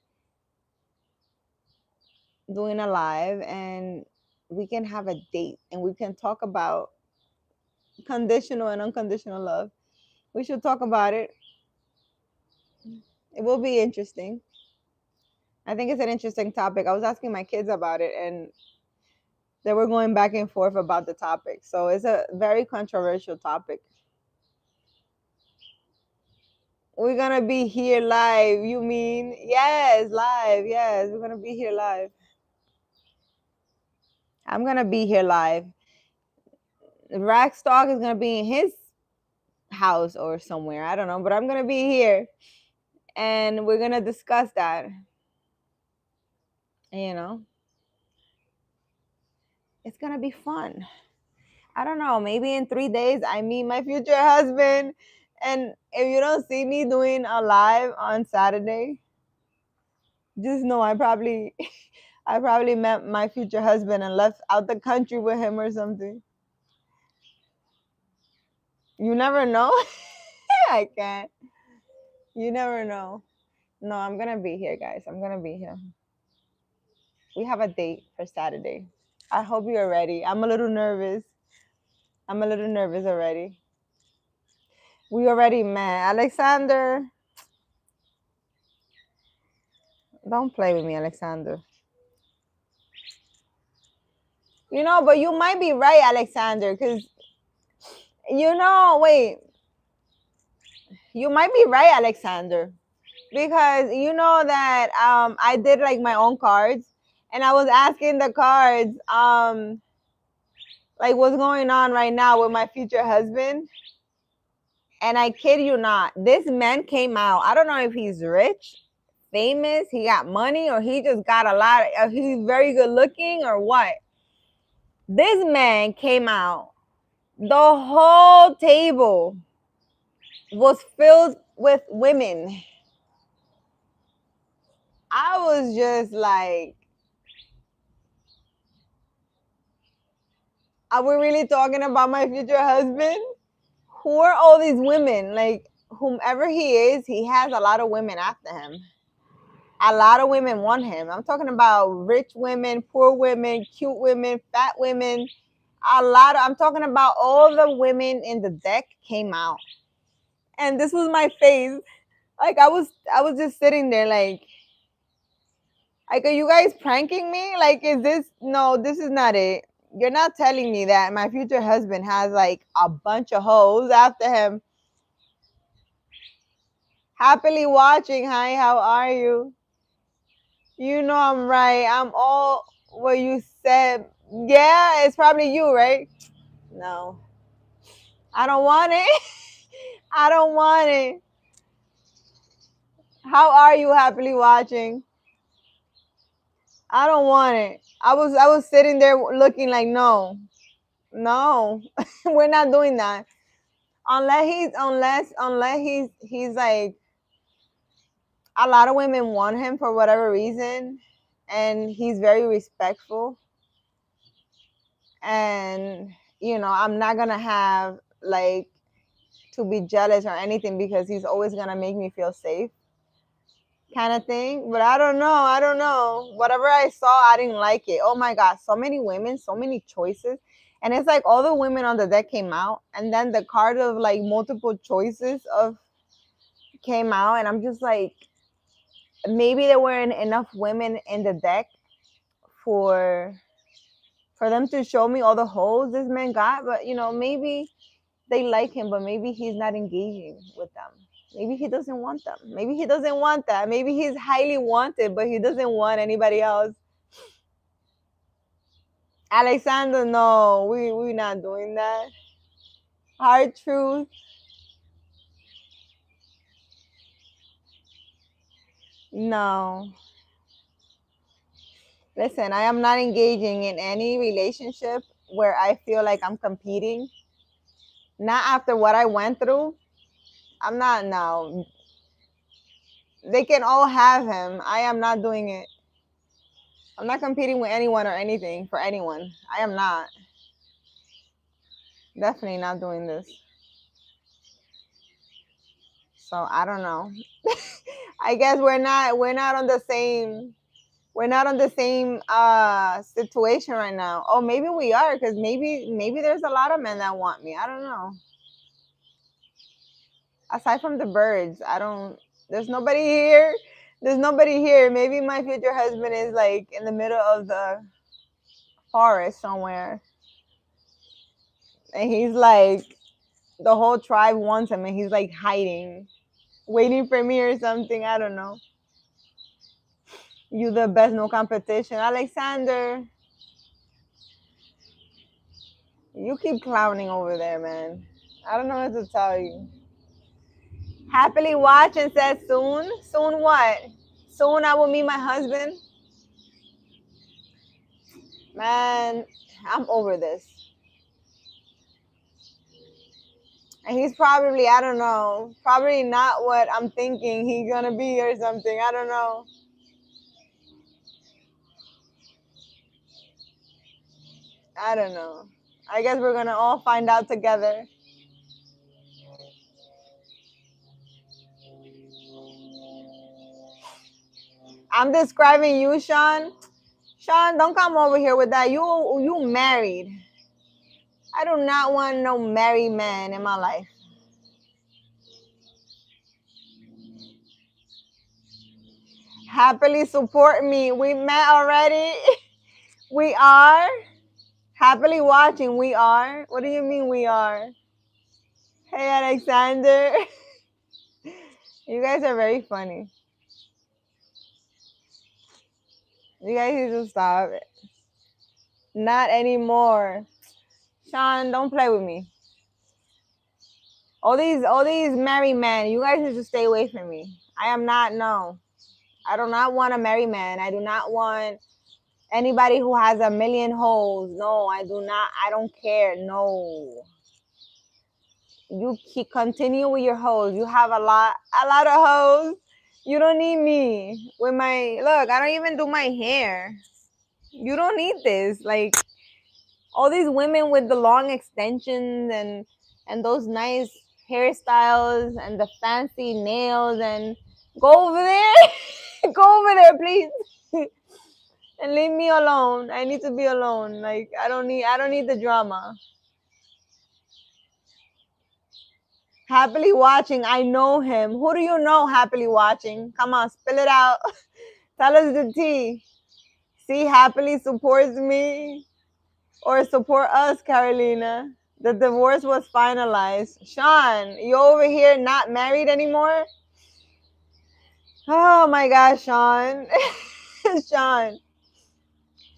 doing a live and we can have a date and we can talk about conditional and unconditional love. We should talk about it. It will be interesting. I think it's an interesting topic. I was asking my kids about it and they were going back and forth about the topic. So it's a very controversial topic. We're gonna be here live. You mean? Yes, live. Yes, we're gonna be here live. I'm gonna be here live. Rackstock is gonna be in his house or somewhere. I don't know, but I'm gonna be here, and we're gonna discuss that. It's gonna be fun. I don't know. Maybe in 3 days I meet my future husband, and if you don't see me doing a live on Saturday, Just know I probably I probably met my future husband and left out the country with him or something. You never know. I can't. You never know. No, I'm gonna be here, guys. I'm gonna be here. We have a date for Saturday. I hope you're ready. I'm a little nervous. I'm a little nervous already. We already met. Alexander, don't play with me, Alexander. You know, but you might be right, Alexander, because wait, you might be right, Alexander, because you know that I did like my own cards, and I was asking the cards like what's going on right now with my future husband. And I kid you not, this man came out. I don't know if he's rich, famous, he got money, or he just got a lot of, he's very good looking or what. This man came out. The whole table was filled with women. I was just like, are we really talking about my future husband? Who are all these women? Like, whomever he is, he has a lot of women after him. A lot of women want him. I'm talking about rich women, poor women, cute women, fat women. I'm talking about all the women in the deck came out. And this was my face. Like I was just sitting there like, are you guys pranking me? Like, is this, no, this is not it. You're not telling me that my future husband has like a bunch of hoes after him. Happily watching. Hi, how are you? You know I'm right. I'm all what you said. Yeah, it's probably you, right? No. I don't want it. I don't want it. How are you happily watching? I don't want it. I was sitting there looking like no. No. We're not doing that. Unless he's like, a lot of women want him for whatever reason, and he's very respectful, and I'm not gonna have like to be jealous or anything because he's always gonna make me feel safe, kind of thing. But I don't know, whatever I saw, I didn't like it. Oh my god, so many women, so many choices. And it's like all the women on the deck came out, and then the card of like multiple choices of came out, and I'm just like, maybe there weren't enough women in the deck for them to show me all the holes this man got. But maybe they like him, but maybe he's not engaging with them. Maybe he doesn't want them. Maybe he doesn't want that. Maybe he's highly wanted, but he doesn't want anybody else. Alexander, no, we're not doing that. Hard truth. No. Listen, I am not engaging in any relationship where I feel like I'm competing. Not after what I went through. I'm not, no. They can all have him. I am not doing it. I'm not competing with anyone or anything for anyone. I am not. Definitely not doing this. So I don't know. I guess we're not on the same situation right now. Oh, maybe we are, because maybe there's a lot of men that want me. I don't know. Aside from the birds, I don't. There's nobody here. There's nobody here. Maybe my future husband is like in the middle of the forest somewhere, and he's like, the whole tribe wants him, and he's like hiding, waiting for me or something. I don't know. You the best, no competition, Alexander. You keep clowning over there, man. I don't know what to tell you. Happily watching says soon. Soon what? Soon I will meet my husband. Man, I'm over this. And he's probably, I don't know, probably not what I'm thinking he's gonna be or something. I don't know. I don't know. I guess we're gonna all find out together. I'm describing you, Sean. Sean, don't come over here with that. You married. I do not want no married man in my life. Happily support me. We met already. We are. Happily watching. We are. What do you mean we are? Hey, Alexander. You guys are very funny. You guys need to stop it. Not anymore. Sean, don't play with me. All these married men, you guys need to stay away from me. I am not, no. I do not want a married man. I do not want anybody who has a million hoes. No, I do not. I don't care. No. You keep continue with your hoes. You have a lot of hoes. You don't need me with my look. I don't even do my hair. You don't need this. Like all these women with the long extensions and those nice hairstyles and the fancy nails and go over there. Go over there, please. And leave me alone. I need to be alone. Like I don't need the drama. Happily watching. I know him. Who do you know happily watching? Come on, spill it out. Tell us the tea. See, happily supports me or support us, Carolina. The divorce was finalized. Sean, you over here not married anymore? Oh my gosh, Sean. Sean.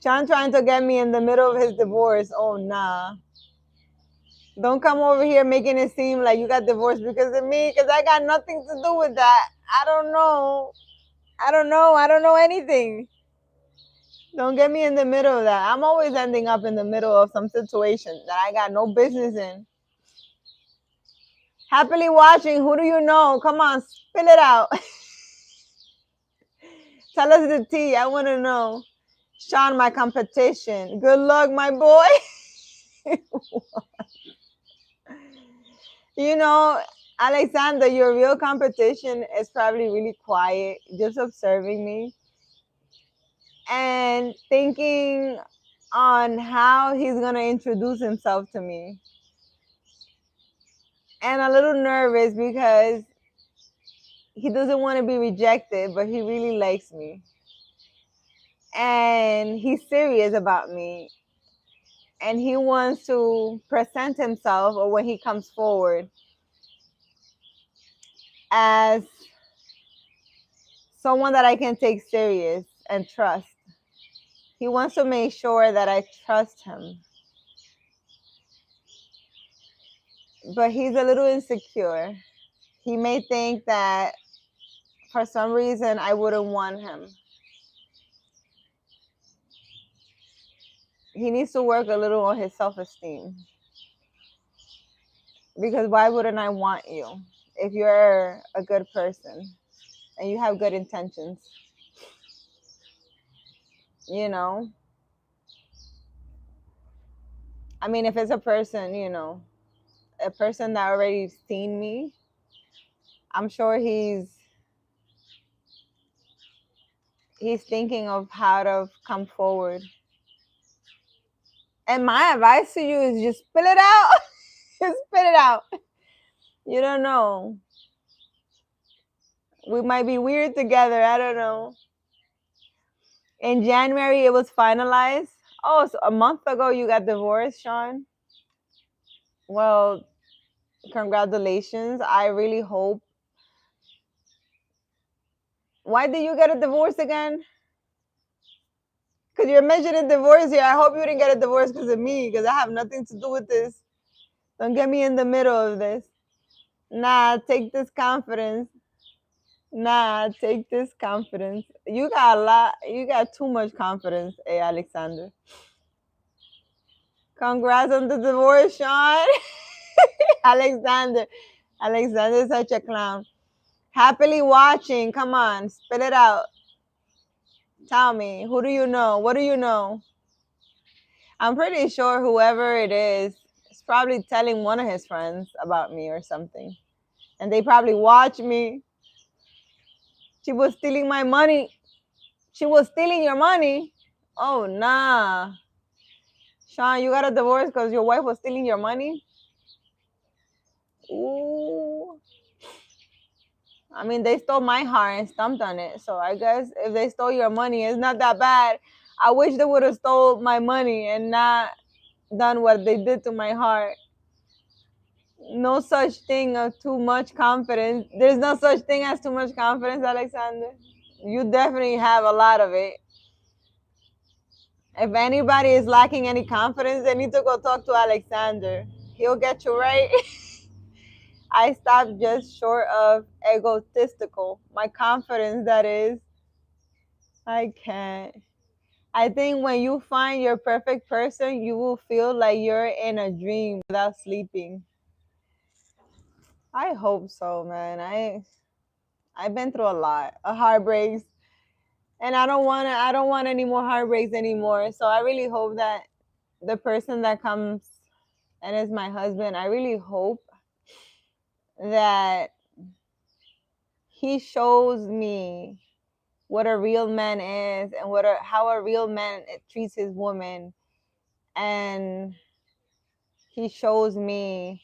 Sean trying to get me in the middle of his divorce. Oh, nah. Don't come over here making it seem like you got divorced because of me, because I got nothing to do with that. I don't know. I don't know. I don't know anything. Don't get me in the middle of that. I'm always ending up in the middle of some situation that I got no business in. Happily watching. Who do you know? Come on, spill it out. Tell us the tea. I want to know. Sean, my competition. Good luck, my boy. You know, Alexander, your real competition is probably really quiet, just observing me and thinking on how he's going to introduce himself to me. And a little nervous because he doesn't want to be rejected, but he really likes me. And he's serious about me. And he wants to present himself, or when he comes forward, as someone that I can take serious and trust. He wants to make sure that I trust him. But he's a little insecure. He may think that for some reason I wouldn't want him. He needs to work a little on his self-esteem. Because why wouldn't I want you if you're a good person and you have good intentions? You know? I mean, if it's a person, a person that already seen me, I'm sure he's thinking of how to come forward. And my advice to you is just spill it out. Just spit it out. You don't know. We might be weird together. I don't know. In January, it was finalized. Oh, so a month ago, you got divorced, Sean? Well, congratulations. I really hope. Why did you get a divorce again? Because you're mentioning divorce here. I hope you didn't get a divorce because of me, because I have nothing to do with this. Don't get me in the middle of this. Nah, take this confidence. Nah, take this confidence. You got a lot. You got too much confidence, Alexander. Congrats on the divorce, Sean. Alexander. Alexander is such a clown. Happily watching. Come on, spit it out. Tell me, who do you know? What do you know? I'm pretty sure whoever it is probably telling one of his friends about me or something. And they probably watch me. She was stealing my money. She was stealing your money. Oh, nah. Sean, you got a divorce because your wife was stealing your money? Ooh. I mean, they stole my heart and stomped on it. So I guess if they stole your money, it's not that bad. I wish they would have stole my money and not done what they did to my heart. No such thing as too much confidence. There's no such thing as too much confidence, Alexander. You definitely have a lot of it. If anybody is lacking any confidence, they need to go talk to Alexander. He'll get you right. I stopped just short of egotistical. My confidence, that is. I can't. I think when you find your perfect person, you will feel like you're in a dream without sleeping. I hope so, man. I've been through a lot of heartbreaks, and I don't want any more heartbreaks anymore. So I really hope that the person that comes and is my husband, I really hope that he shows me what a real man is and how a real man treats his woman, and he shows me